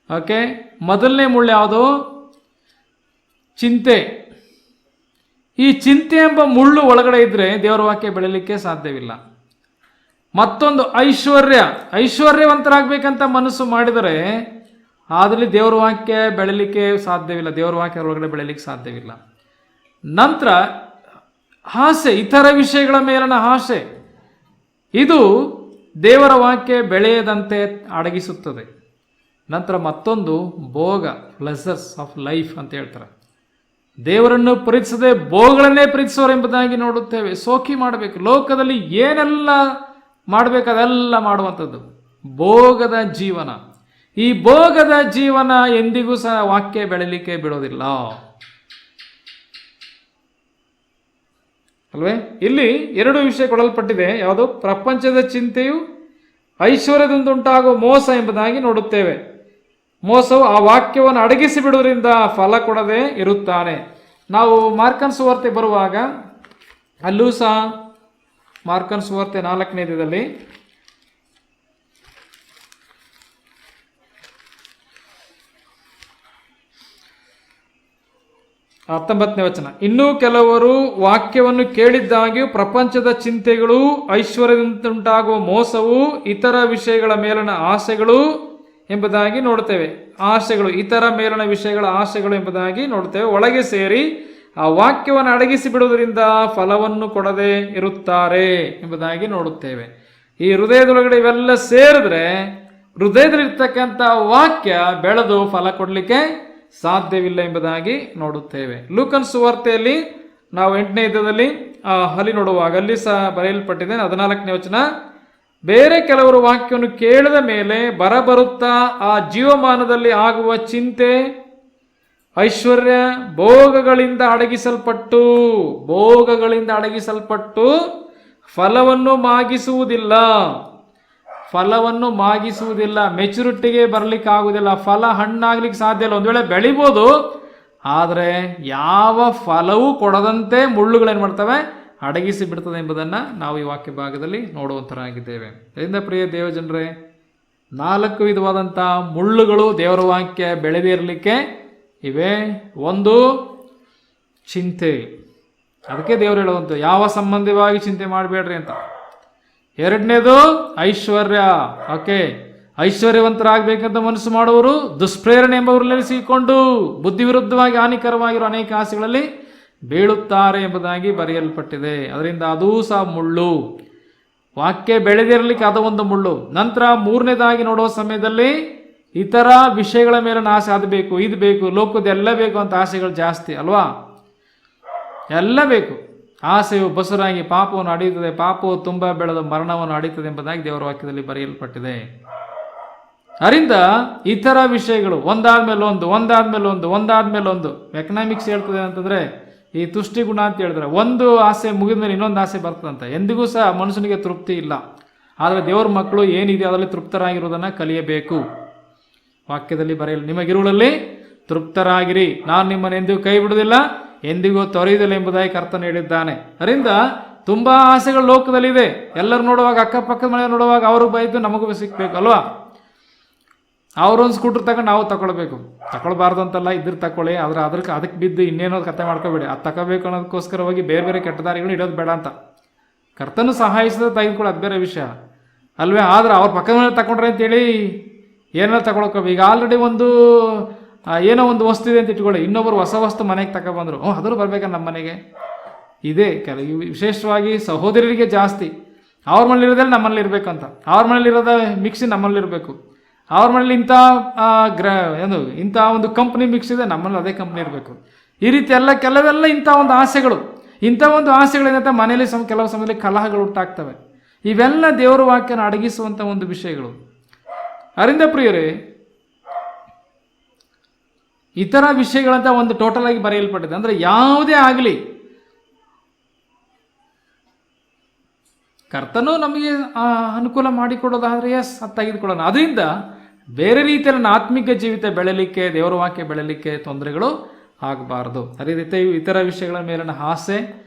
ಓಕೆ, ಮೊದಲನೇ ಮುಳ್ಳು ಯಾವುದು? ಚಿಂತೆ. ಈ ಚಿಂತೆ ಎಂಬ ಮುಳ್ಳು ಒಳಗಡೆ ಇದ್ದರೆ ದೇವರ ವಾಕ್ಯ ಬೆಳೀಲಿಕ್ಕೆ ಸಾಧ್ಯವಿಲ್ಲ. ಮತ್ತೊಂದು ಐಶ್ವರ್ಯವಂತರಾಗಬೇಕಂತ ಮನಸ್ಸು ಮಾಡಿದರೆ ಅದರಲ್ಲಿ ದೇವರ ವಾಕ್ಯ ಬೆಳೀಲಿಕ್ಕೆ ಸಾಧ್ಯವಿಲ್ಲ, ದೇವರ ವಾಕ್ಯ ಒಳಗಡೆ ಬೆಳೀಲಿಕ್ಕೆ ಸಾಧ್ಯವಿಲ್ಲ. ನಂತರ ಆಸೆ, ಇತರ ವಿಷಯಗಳ ಮೇಲಿನ ಆಸೆ, ಇದು ದೇವರ ವಾಕ್ಯ ಬೆಳೆಯದಂತೆ ಅಡಗಿಸುತ್ತದೆ. ನಂತರ ಮತ್ತೊಂದು ಭೋಗ, ಪ್ಲೆಸರ್ಸ್ ಆಫ್ ಲೈಫ್ ಅಂತ ಹೇಳ್ತಾರೆ. ದೇವರನ್ನು ಪ್ರೀತಿಸದೆ ಭೋಗಗಳನ್ನೇ ಪ್ರೀತಿಸೋರು ಎಂಬುದಾಗಿ ನೋಡುತ್ತೇವೆ. ಸೋಖಿ ಮಾಡಬೇಕು, ಲೋಕದಲ್ಲಿ ಏನೆಲ್ಲ ಮಾಡಬೇಕು ಅದೆಲ್ಲ ಮಾಡುವಂಥದ್ದು ಭೋಗದ ಜೀವನ. ಈ ಭೋಗದ ಜೀವನ ಎಂದಿಗೂ ಸಹ ವಾಕ್ಯ ಬೆಳೀಲಿಕ್ಕೆ ಬಿಡೋದಿಲ್ಲ ಅಲ್ವೇ? ಇಲ್ಲಿ 2 ವಿಷಯ ಕೊಡಲ್ಪಟ್ಟಿದೆ. ಯಾವುದು? ಪ್ರಪಂಚದ ಚಿಂತೆಯು ಐಶ್ವರ್ಯದಿಂದುಂಟಾಗುವ ಮೋಸ ಎಂಬುದಾಗಿ ನೋಡುತ್ತೇವೆ. ಮೋಸವು ಆ ವಾಕ್ಯವನ್ನು ಅಡಗಿಸಿ ಬಿಡುವುದರಿಂದ ಫಲ ಕೊಡದೆ ಇರುತ್ತಾನೆ. ನಾವು ಮಾರ್ಕನ ಸುವಾರ್ತೆ ಬರುವಾಗ ಅಲ್ಲೂ ಸಹ ಮಾರ್ಕನ ಸುವಾರ್ತೆ 4ನೇದಲ್ಲಿ 19ನೇ ವಚನ. ಇನ್ನೂ ಕೆಲವರು ವಾಕ್ಯವನ್ನು ಕೇಳಿದ್ದಾಗ್ಯೂ ಪ್ರಪಂಚದ ಚಿಂತೆಗಳು, ಐಶ್ವರ್ಯದಿಂದುಂಟಾಗುವ ಮೋಸವು, ಇತರ ವಿಷಯಗಳ ಮೇಲಿನ ಆಸೆಗಳು ಎಂಬುದಾಗಿ ನೋಡ್ತೇವೆ. ಆಸೆಗಳು, ಇತರ ಮೇಲಿನ ವಿಷಯಗಳ ಆಸೆಗಳು ಎಂಬುದಾಗಿ ನೋಡ್ತೇವೆ. ಒಳಗೆ ಸೇರಿ ಆ ವಾಕ್ಯವನ್ನು ಅಡಗಿಸಿ ಬಿಡುವುದರಿಂದ ಫಲವನ್ನು ಕೊಡದೆ ಇರುತ್ತಾರೆ ಎಂಬುದಾಗಿ ನೋಡುತ್ತೇವೆ. ಈ ಹೃದಯದೊಳಗಡೆ ಇವೆಲ್ಲ ಸೇರಿದ್ರೆ ಹೃದಯದಲ್ಲಿರ್ತಕ್ಕಂಥ ವಾಕ್ಯ ಬೆಳೆದು ಫಲ ಕೊಡಲಿಕ್ಕೆ ಸಾಧ್ಯವಿಲ್ಲ ಎಂಬುದಾಗಿ ನೋಡುತ್ತೇವೆ. ಲೂಕನ ಸುವಾರ್ತೆಯಲ್ಲಿ ನಾವು 8ನೇ ಅಧ್ಯಾಯದಲ್ಲಿ ಅಲ್ಲಿ ನೋಡುವಾಗ ಅಲ್ಲಿ ಸಹ ಬರೆಯಲ್ಪಟ್ಟಿದೆ. 14ನೇ ವಚನ. ಬೇರೆ ಕೆಲವರು ವಾಕ್ಯವನ್ನು ಕೇಳಿದ ಮೇಲೆ ಬರುತ್ತಾ ಆ ಜೀವಮಾನದಲ್ಲಿ ಆಗುವ ಚಿಂತೆ, ಐಶ್ವರ್ಯ ಭೋಗಗಳಿಂದ ಅಡಗಿಸಲ್ಪಟ್ಟು ಫಲವನ್ನು ಮಾಗಿಸುವುದಿಲ್ಲ. ಮೆಚುರಿಟಿಗೆ ಬರ್ಲಿಕ್ಕೆ ಆಗುದಿಲ್ಲ, ಫಲ ಹಣ್ಣಾಗ್ಲಿಕ್ಕೆ ಸಾಧ್ಯ ಇಲ್ಲ. ಒಂದು ವೇಳೆ ಬೆಳಿಬೋದು, ಆದರೆ ಯಾವ ಫಲವೂ ಕೊಡದಂತೆ ಮುಳ್ಳುಗಳೇನು ಮಾಡ್ತವೆ, ಅಡಗಿಸಿ ಬಿಡ್ತದೆ ಎಂಬುದನ್ನು ನಾವು ಈ ವಾಕ್ಯ ಭಾಗದಲ್ಲಿ ನೋಡುವಂತರಾಗಿದ್ದೇವೆ. ಅದರಿಂದ ಪ್ರಿಯ ದೇವಜನರೇ, 4 ವಿಧವಾದಂಥ ಮುಳ್ಳುಗಳು ದೇವರ ವಾಕ್ಯ ಬೆಳೆದೇ ಇರಲಿಕ್ಕೆ ಇವೆ. ಒಂದು ಚಿಂತೆ, ಅದಕ್ಕೆ ದೇವರು ಹೇಳುವಂಥ ಯಾವ ಸಂಬಂಧವಾಗಿ ಚಿಂತೆ ಮಾಡಬೇಡ್ರಿ ಅಂತ. ಎರಡನೇದು ಐಶ್ವರ್ಯ. ಓಕೆ, ಐಶ್ವರ್ಯವಂತರಾಗಬೇಕಂತ ಮನಸ್ಸು ಮಾಡುವವರು ದುಷ್ಪ್ರೇರಣೆ ಎಂಬವರಲ್ಲಿ ಸಿಕ್ಕೊಂಡು ಬುದ್ಧಿ ವಿರುದ್ಧವಾಗಿ ಹಾನಿಕರವಾಗಿರೋ ಅನೇಕ ಆಸೆಗಳಲ್ಲಿ ಬೀಳುತ್ತಾರೆ ಎಂಬುದಾಗಿ ಬರೆಯಲ್ಪಟ್ಟಿದೆ. ಅದರಿಂದ ಅದೂ ಸಹ ಮುಳ್ಳು. ವಾಕ್ಯ ಬೆಳೆದಿರಲಿಕ್ಕೆ ಅದು ಒಂದು ಮುಳ್ಳು. ನಂತರ 3ನೇದಾಗಿ ನೋಡುವ ಸಮಯದಲ್ಲಿ ಇತರ ವಿಷಯಗಳ ಮೇಲೆ ಆಸೆ, ಅದು ಬೇಕು, ಇದು ಬೇಕು, ಲೋಕದೆಲ್ಲ ಬೇಕು ಅಂತ ಆಸೆಗಳು ಜಾಸ್ತಿ ಅಲ್ವಾ. ಎಲ್ಲ ಬೇಕು. ಆಸೆಯು ಬಸುರಾಗಿ ಪಾಪವನ್ನು ಅಡಿಯುತ್ತದೆ, ಪಾಪವು ತುಂಬ ಬೆಳೆದ ಮರಣವನ್ನು ಅಡಿಯುತ್ತದೆ ಎಂಬುದಾಗಿ ದೇವರ ವಾಕ್ಯದಲ್ಲಿ ಬರೆಯಲ್ಪಟ್ಟಿದೆ. ಅದರಿಂದ ಇತರ ವಿಷಯಗಳು ಒಂದಾದ್ಮೇಲೆ ಒಂದು ಎಕನಾಮಿಕ್ಸ್ ಹೇಳ್ತದೆ ಅಂತಂದ್ರೆ, ಈ ತುಷ್ಟಿ ಗುಣ ಅಂತ ಹೇಳಿದ್ರೆ, ಒಂದು ಆಸೆ ಮುಗಿದ ಮೇಲೆ ಇನ್ನೊಂದು ಆಸೆ ಬರ್ತದಂತೆ. ಎಂದಿಗೂ ಸಹ ಮನುಷ್ಯನಿಗೆ ತೃಪ್ತಿ ಇಲ್ಲ. ಆದರೆ ದೇವರ ಮಕ್ಕಳು ಏನಿದೆ ಅದರಲ್ಲಿ ತೃಪ್ತರಾಗಿರುವುದನ್ನು ಕಲಿಯಬೇಕು. ವಾಕ್ಯದಲ್ಲಿ ಬರೆಯಲು, ನಿಮಗಿರುವುದರಲ್ಲಿ ತೃಪ್ತರಾಗಿರಿ, ನಾನು ನಿಮ್ಮನ್ನು ಎಂದಿಗೂ ಕೈ ಬಿಡುವುದಿಲ್ಲ, ಎಂದಿಗೂ ತೊರೆಯುವುದಿಲ್ಲ ಎಂಬುದಾಗಿ ಕರ್ತನು ಹೇಳಿದ್ದಾನೆ. ಅದರಿಂದ ತುಂಬ ಆಸೆಗಳು ಲೋಕದಲ್ಲಿದೆ. ಎಲ್ಲರೂ ನೋಡುವಾಗ, ಅಕ್ಕಪಕ್ಕದ ಮನೆ ನೋಡುವಾಗ ಅವರು ಬೈದು ನಮಗೂ ಸಿಕ್ಬೇಕು ಅಲ್ವಾ. ಅವರೊಂದು ಸ್ಕೂಟ್ರ್ ತಗೊಂಡು ನಾವು ತಗೊಳ್ಬಾರ್ದು ಅಂತಲ್ಲ, ಇದ್ರ ತಗೊಳ್ಳಿ, ಅದಕ್ಕೆ ಬಿದ್ದು ಇನ್ನೇನೋ ಕತೆ ಮಾಡ್ಕೋಬೇಡಿ. ಅದು ತಗೋಬೇಕು ಅನ್ನೋದಕ್ಕೋಸ್ಕರವಾಗಿ ಬೇರೆ ಕೆಟ್ಟ ದಾರಿಗಳು ಇಡೋದು ಬೇಡ ಅಂತ. ಕರ್ತನು ಸಹಾಯಿಸಿದ ತೆಗೆದುಕೊಳ್ಳಿ, ಅದು ಬೇರೆ ವಿಷಯ ಅಲ್ವೇ. ಆದರೆ ಅವ್ರ ಪಕ್ಕದ ಮನೆ ತಗೊಂಡ್ರೆ ಅಂತೇಳಿ ಏನಾದ್ರು ತಗೊಳಕೋಬೇಕು. ಈಗ ಆಲ್ರೆಡಿ ಏನೋ ಒಂದು ವಸ್ತು ಇದೆ ಅಂತ ಇಟ್ಕೊಳ್ಳಿ, ಇನ್ನೊಬ್ಬರು ಹೊಸ ವಸ್ತು ಮನೆಗೆ ತಗೊಬಂದರು, ಅದರೂ ಬರ್ಬೇಕಲ್ಲ ನಮ್ಮ ಮನೆಗೆ. ಇದೇ ವಿಶೇಷವಾಗಿ ಸಹೋದರರಿಗೆ ಜಾಸ್ತಿ. ಅವ್ರ ಮನೇಲಿ ಇರೋದೆಲ್ಲ ನಮ್ಮಲ್ಲಿ ಇರಬೇಕಂತ, ಅವ್ರ ಮನೇಲಿ ಇರೋದ ಮಿಕ್ಸಿ ನಮ್ಮಲ್ಲಿ ಇರಬೇಕು, ಅವ್ರ ಮನೇಲಿ ಇಂಥ ಒಂದು ಕಂಪ್ನಿ ಮಿಕ್ಸ್ ಇದೆ, ನಮ್ಮಲ್ಲಿ ಅದೇ ಕಂಪ್ನಿ ಇರಬೇಕು. ಈ ರೀತಿ ಕೆಲವೆಲ್ಲ ಇಂಥ ಒಂದು ಆಸೆಗಳೇನಂತ ಮನೆಯಲ್ಲಿ ಕೆಲವು ಸಮಯದಲ್ಲಿ ಕಲಹಗಳು ಉಂಟಾಗ್ತವೆ. ಇವೆಲ್ಲ ದೇವರ ವಾಕ್ಯನ ಅಡಗಿಸುವಂಥ ಒಂದು ವಿಷಯಗಳು. ಅದರಿಂದ ಪ್ರಿಯರೇ, ಇತರ ವಿಷಯಗಳಂತ ಒಂದು ಟೋಟಲ್ ಆಗಿ ಬರೆಯಲ್ಪಟ್ಟಿದೆ. ಅಂದರೆ ಯಾವುದೇ ಆಗಲಿ, ಕರ್ತನು ನಮಗೆ ಅನುಕೂಲ ಮಾಡಿಕೊಡೋದಾದರೆ ಎಸ್, ಅದು ತೆಗೆದುಕೊಳ್ಳೋಣ. ಅದರಿಂದ ಬೇರೆ ರೀತಿಯಲ್ಲಿ ನನ್ನ ಆತ್ಮಿಕ ಜೀವಿತ ಬೆಳೆಯಲಿಕ್ಕೆ, ದೇವರ ವಾಕ್ಯ ಬೆಳೆಯಲಿಕ್ಕೆ ತೊಂದರೆಗಳು ಆಗಬಾರ್ದು. ಅದೇ ರೀತಿ ಇತರ ವಿಷಯಗಳ ಮೇಲಿನ ಆಸೆ.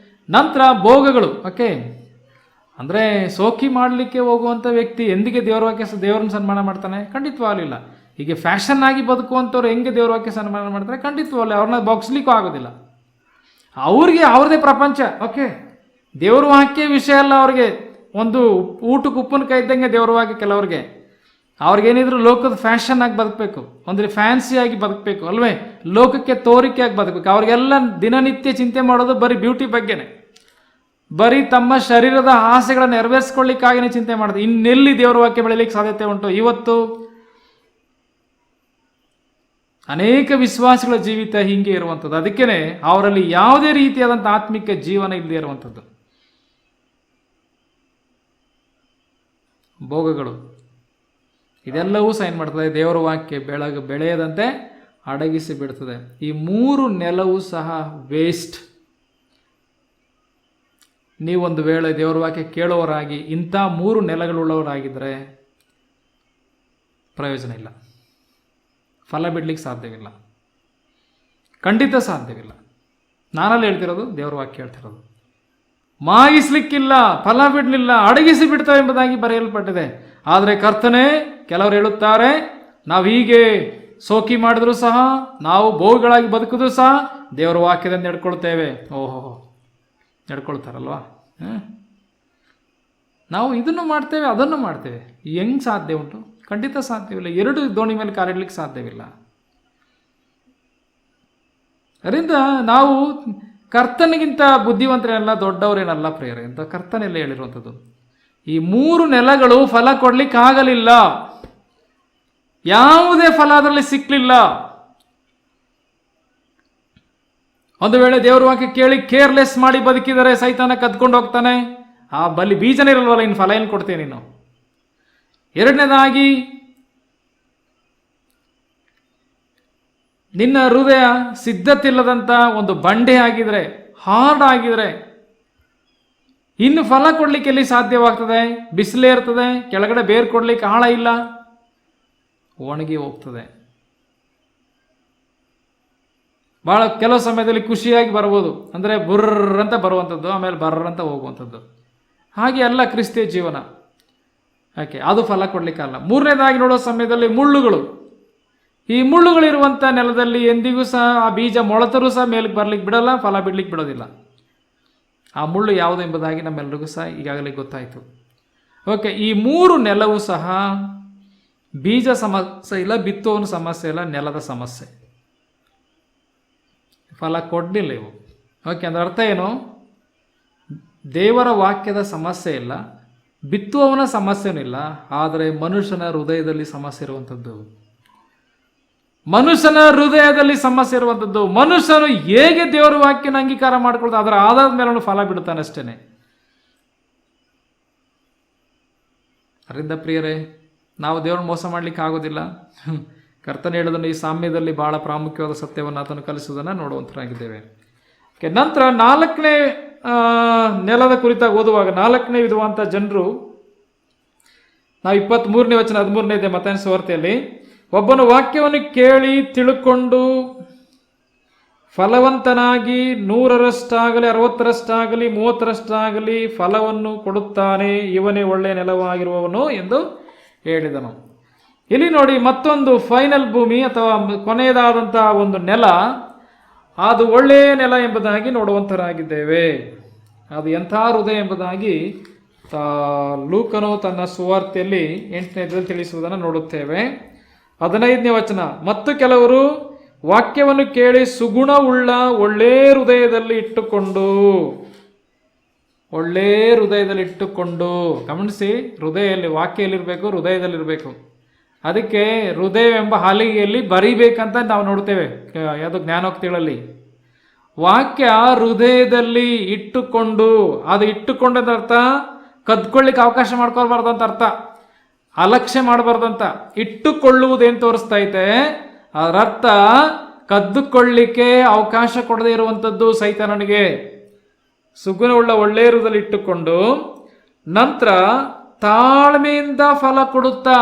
ನಂತರ ಭೋಗಗಳು. ಓಕೆ, ಅಂದರೆ ಸೋಕಿ ಮಾಡಲಿಕ್ಕೆ ಹೋಗುವಂಥ ವ್ಯಕ್ತಿ ಎಂದಿಗೆ ದೇವರನ್ನ ಸನ್ಮಾನ ಮಾಡ್ತಾನೆ? ಖಂಡಿತವಾಗಲೂ ಇಲ್ಲ. ಹೀಗೆ ಫ್ಯಾಷನ್ ಆಗಿ ಬದುಕುವಂಥವ್ರು ಹೆಂಗೆ ದೇವರ ವಾಕ್ಯ ಸನ್ಮಾನ ಮಾಡ್ತಾರೆ? ಖಂಡಿತವಾಗಲೂ ಅವ್ರನ್ನ ಬಗ್ಸ್ಲಿಕ್ಕೂ ಆಗೋದಿಲ್ಲ. ಅವ್ರಿಗೆ ಅವ್ರದೇ ಪ್ರಪಂಚ. ಓಕೆ, ದೇವರ ವಾಕ್ಯ ವಿಷಯ ಅಲ್ಲ ಅವ್ರಿಗೆ. ಒಂದು ಊಟಕ್ಕೆ ಉಪ್ಪಿನಕಾಯಿ ಇದ್ದಂಗೆ ದೇವರ ವಾಕ್ಯ. ಕೆಲವ್ರಿಗೆ ಅವ್ರಿಗೇನಿದ್ರು ಲೋಕದ ಫ್ಯಾಷನ್ ಆಗಿ ಬದುಕಬೇಕು, ಅಂದರೆ ಫ್ಯಾನ್ಸಿಯಾಗಿ ಬದುಕಬೇಕು ಅಲ್ವೇ, ಲೋಕಕ್ಕೆ ತೋರಿಕೆಯಾಗಿ ಬದುಕಬೇಕು. ಅವ್ರಿಗೆಲ್ಲ ದಿನನಿತ್ಯ ಚಿಂತೆ ಮಾಡೋದು ಬರೀ ಬ್ಯೂಟಿ ಬಗ್ಗೆನೆ, ಬರೀ ತಮ್ಮ ಶರೀರದ ಆಸೆಗಳನ್ನು ನೆರವೇರಿಸ್ಕೊಳ್ಳಿಕ್ಕಾಗಿಯೇ ಚಿಂತೆ ಮಾಡೋದು. ಇನ್ನೆಲ್ಲಿ ದೇವರ ವಾಕ್ಯ ಬೆಳೀಲಿಕ್ಕೆ ಸಾಧ್ಯತೆ ಉಂಟು? ಇವತ್ತು ಅನೇಕ ವಿಶ್ವಾಸಿಗಳ ಜೀವಿತ ಹೀಗೆ ಇರುವಂಥದ್ದು. ಅದಕ್ಕೇ ಅವರಲ್ಲಿ ಯಾವುದೇ ರೀತಿಯಾದಂಥ ಆತ್ಮಿಕ ಜೀವನ ಇಲ್ಲದೆ ಇರುವಂಥದ್ದು. ಭೋಗಗಳು ಇದೆಲ್ಲವೂ ಸಹ ಏನು ಮಾಡ್ತದೆ? ದೇವರ ವಾಕ್ಯ ಬೆಳೆಯದಂತೆ ಅಡಗಿಸಿ ಬಿಡ್ತದೆ. ಈ 3 ನೆಲವೂ ಸಹ ವೇಸ್ಟ್. ನೀವೊಂದು ವೇಳೆ ದೇವರ ವಾಕ್ಯ ಕೇಳೋರಾಗಿ ಇಂಥ 3 ನೆಲಗಳುಳ್ಳವರಾಗಿದ್ದರೆ ಪ್ರಯೋಜನ ಇಲ್ಲ, ಫಲ ಬಿಡ್ಲಿಕ್ಕೆ ಸಾಧ್ಯವಿಲ್ಲ, ಖಂಡಿತ ಸಾಧ್ಯವಿಲ್ಲ. ನಾನಲ್ಲಿ ಹೇಳ್ತಿರೋದು, ದೇವರ ವಾಕ್ಯ ಹೇಳ್ತಿರೋದು. ಮಾಗಿಸ್ಲಿಕ್ಕಿಲ್ಲ, ಫಲ ಬಿಡಲಿಲ್ಲ, ಅಡಗಿಸಿ ಬಿಡ್ತವೆ ಎಂಬುದಾಗಿ ಬರೆಯಲ್ಪಟ್ಟಿದೆ. ಆದರೆ ಕರ್ತನೆ, ಕೆಲವರು ಹೇಳುತ್ತಾರೆ, ನಾವು ಹೀಗೆ ಸೋಕಿ ಮಾಡಿದ್ರು ಸಹ, ನಾವು ಭೋಗಿಗಳಾಗಿ ಬದುಕಿದ್ರು ಸಹ ದೇವರ ವಾಕ್ಯದಿಂದ ನಡ್ಕೊಳ್ತೇವೆ. ಓಹೋ, ನಡ್ಕೊಳ್ತಾರಲ್ವಾ? ನಾವು ಇದನ್ನು ಮಾಡ್ತೇವೆ, ಅದನ್ನು ಮಾಡ್ತೇವೆ. ಹೆಂಗೆ ಸಾಧ್ಯ ಉಂಟು? ಖಂಡಿತ ಸಾಧ್ಯವಿಲ್ಲ. 2 ದೋಣಿ ಮೇಲೆ ಕಾಲಿಡ್ಲಿಕ್ಕೆ ಸಾಧ್ಯವಿಲ್ಲ. ಅದರಿಂದ ನಾವು ಕರ್ತನಿಗಿಂತ ಬುದ್ಧಿವಂತರೇನಲ್ಲ, ದೊಡ್ಡವರೇನಲ್ಲ ಪ್ರಿಯರೇ ಅಂತ ಕರ್ತನೆಲ್ಲ ಹೇಳಿರುವಂಥದ್ದು. ಈ 3 ನೆಲಗಳು ಫಲ ಕೊಡ್ಲಿಕ್ಕೆ ಆಗಲಿಲ್ಲ, ಯಾವುದೇ ಫಲ ಅದರಲ್ಲಿ ಸಿಕ್ಕಲಿಲ್ಲ. ಒಂದು ವೇಳೆ ದೇವರ ವಾಕ್ಯ ಕೇಳಿ ಕೇರ್ಲೆಸ್ ಮಾಡಿ ಬದುಕಿದರೆ ಸೈತಾನ ಕದ್ಕೊಂಡು ಹೋಗ್ತಾನೆ. ಆ ಬಲಿ ಬೀಜನೇ ಇರಲ್ವಲ್ಲ, ಇನ್ನು ಫಲ ಏನು ಕೊಡ್ತೇನೆ ನೀನು? ಎರಡನೇದಾಗಿ ನಿನ್ನ ಹೃದಯ ಸಿದ್ಧತಿಲ್ಲದಂಥ ಒಂದು ಬಂಡೆ ಆಗಿದ್ರೆ, ಹಾರ್ಡ್ ಆಗಿದ್ರೆ, ಇನ್ನು ಫಲ ಕೊಡ್ಲಿಕ್ಕೆ ಎಲ್ಲಿ ಸಾಧ್ಯವಾಗ್ತದೆ? ಬಿಸಿಲೇ ಇರ್ತದೆ, ಕೆಳಗಡೆ ಬೇರು ಕೊಡ್ಲಿಕ್ಕೆ ಆಳ ಇಲ್ಲ, ಒಣಗಿ ಹೋಗ್ತದೆ. ಭಾಳ ಕೆಲವು ಸಮಯದಲ್ಲಿ ಖುಷಿಯಾಗಿ ಬರ್ಬೋದು, ಅಂದರೆ ಬುರ್ರ್ ಅಂತ ಬರುವಂಥದ್ದು, ಆಮೇಲೆ ಬರ್ರ್ ಅಂತ ಹೋಗುವಂಥದ್ದು. ಹಾಗೆ ಅಲ್ಲ ಕ್ರಿಸ್ತಿಯ ಜೀವನ. ಯಾಕೆ ಅದು ಫಲ ಕೊಡ್ಲಿಕ್ಕಲ್ಲ. ಮೂರನೇದಾಗಿ ನೋಡೋ ಸಮಯದಲ್ಲಿ ಮುಳ್ಳುಗಳು. ಈ ಮುಳ್ಳುಗಳಿರುವಂಥ ನೆಲದಲ್ಲಿ ಎಂದಿಗೂ ಸಹ ಆ ಬೀಜ ಮೊಳತರೂ ಸಹ ಮೇಲಕ್ಕೆ ಬರ್ಲಿಕ್ಕೆ ಬಿಡಲ್ಲ, ಫಲ ಬಿಡ್ಲಿಕ್ಕೆ ಬಿಡೋದಿಲ್ಲ. ಆ ಮುಳ್ಳು ಯಾವುದು ಎಂಬುದಾಗಿ ನಮ್ಮೆಲ್ಲರಿಗೂ ಸಹ ಈಗಾಗಲೇ ಗೊತ್ತಾಯಿತು. ಓಕೆ, ಈ ಮೂರು ನೆಲವೂ ಸಹ ಬೀಜ ಸಮಸ್ಯೆ ಇಲ್ಲ, ಬಿತ್ತುವವನ ಸಮಸ್ಯೆ ಇಲ್ಲ, ನೆಲದ ಸಮಸ್ಯೆ. ಫಲ ಕೊಡಲಿಲ್ಲ ಇವು. ಓಕೆ, ಅದರ ಅರ್ಥ ಏನು? ದೇವರ ವಾಕ್ಯದ ಸಮಸ್ಯೆ ಇಲ್ಲ, ಬಿತ್ತುವವನ ಸಮಸ್ಯೆನೂ ಇಲ್ಲ, ಆದರೆ ಮನುಷ್ಯನ ಹೃದಯದಲ್ಲಿ ಸಮಸ್ಯೆ ಇರುವಂಥದ್ದು. ಮನುಷ್ಯನ ಹೃದಯದಲ್ಲಿ ಸಮಸ್ಯೆ ಇರುವಂಥದ್ದು. ಮನುಷ್ಯನು ಹೇಗೆ ದೇವರ ವಾಕ್ಯನ ಅಂಗೀಕಾರ ಮಾಡ್ಕೊಳ್ತಾ ಅದರ ಆಧಾರದ ಮೇಲೆ ಅವನು ಫಲ ಬಿಡುತ್ತಾನೆ ಅಷ್ಟೇನೆ. ಅದರಿಂದ ಪ್ರಿಯರೇ, ನಾವು ದೇವರನ್ನು ಮೋಸ ಮಾಡಲಿಕ್ಕೆ ಆಗೋದಿಲ್ಲ. ಕರ್ತನ ಹೇಳೋದನ್ನು ಈ ಸಾಮ್ಯದಲ್ಲಿ ಬಹಳ ಪ್ರಾಮುಖ್ಯವಾದ ಸತ್ಯವನ್ನು ಆತನು ಕಲಿಸುವುದನ್ನು ನೋಡುವಂತರಾಗಿದ್ದೇವೆ. ನಂತರ 4ನೇ ನೆಲದ ಕುರಿತಾಗಿ ಓದುವಾಗ 4ನೇ ವಿಧವಾದಂಥ ಜನರು, ನಾವು 23ನೇ ವಚನ 13ನೇ ಇದೆ ಮತ್ತಾಯನ ಸುವಾರ್ತೆಯಲ್ಲಿ, ಒಬ್ಬನು ವಾಕ್ಯವನ್ನು ಕೇಳಿ ತಿಳ್ಕೊಂಡು ಫಲವಂತನಾಗಿ 100ರಷ್ಟಾಗಲಿ 60ರಷ್ಟಾಗಲಿ 30ರಷ್ಟಾಗಲಿ ಫಲವನ್ನು ಕೊಡುತ್ತಾನೆ, ಇವನೇ ಒಳ್ಳೆಯ ನೆಲವಾಗಿರುವವನು ಎಂದು ಹೇಳಿದನು. ಇಲ್ಲಿ ನೋಡಿ, ಮತ್ತೊಂದು ಫೈನಲ್ ಭೂಮಿ ಅಥವಾ ಕೊನೆಯದಾದಂಥ ಒಂದು ನೆಲ, ಅದು ಒಳ್ಳೆಯ ನೆಲ ಎಂಬುದಾಗಿ ನೋಡುವಂತರಾಗಿದ್ದೇವೆ. ಅದು ಎಂಥ ಹೃದಯ ಎಂಬುದಾಗಿ ಲೂಕನು ತನ್ನ ಸುವಾರ್ತೆಯಲ್ಲಿ 8ನೇ ತಿಳಿಸುವುದನ್ನು ನೋಡುತ್ತೇವೆ. 15ನೇ ವಚನ, ಮತ್ತು ಕೆಲವರು ವಾಕ್ಯವನ್ನು ಕೇಳಿ ಸುಗುಣವುಳ್ಳ ಒಳ್ಳೆ ಹೃದಯದಲ್ಲಿ ಇಟ್ಟುಕೊಂಡು, ಗಮನಿಸಿ, ಹೃದಯದಲ್ಲಿ ವಾಕ್ಯದಲ್ಲಿರಬೇಕು, ಹೃದಯದಲ್ಲಿರಬೇಕು. ಅದಕ್ಕೆ ಹೃದಯವೆಂಬ ಹಾಲಿಗೆಯಲ್ಲಿ ಬರೀಬೇಕಂತ ನಾವು ನೋಡ್ತೇವೆ ಯಾವುದು ಜ್ಞಾನೋಕ್ತಿಗಳಲ್ಲಿ. ವಾಕ್ಯ ಹೃದಯದಲ್ಲಿ ಇಟ್ಟುಕೊಂಡು, ಅದು ಇಟ್ಟುಕೊಂಡದ ಅರ್ಥ ಕದ್ಕೊಳ್ಳಿಕ್ಕೆ ಅವಕಾಶ ಮಾಡ್ಕೊಳ್ಬಾರ್ದು ಅಂತ ಅರ್ಥ, ಅಲಕ್ಷ್ಯ ಮಾಡಬಾರ್ದಂತ. ಇಟ್ಟುಕೊಳ್ಳುವುದೇನು ತೋರಿಸ್ತಾ ಐತೆ, ಅದರರ್ಥ ಕದ್ದುಕೊಳ್ಳಿಕ್ಕೆ ಅವಕಾಶ ಕೊಡದೇ ಇರುವಂಥದ್ದು ಸೈತಾನನಿಗೆ. ಸುಗುಣವುಳ್ಳ ಒಳ್ಳೆಯ ಹೃದಯದಲ್ಲಿ ಇಟ್ಟುಕೊಂಡು, ನಂತರ ತಾಳ್ಮೆಯಿಂದ ಫಲ ಕೊಡುತ್ತಾ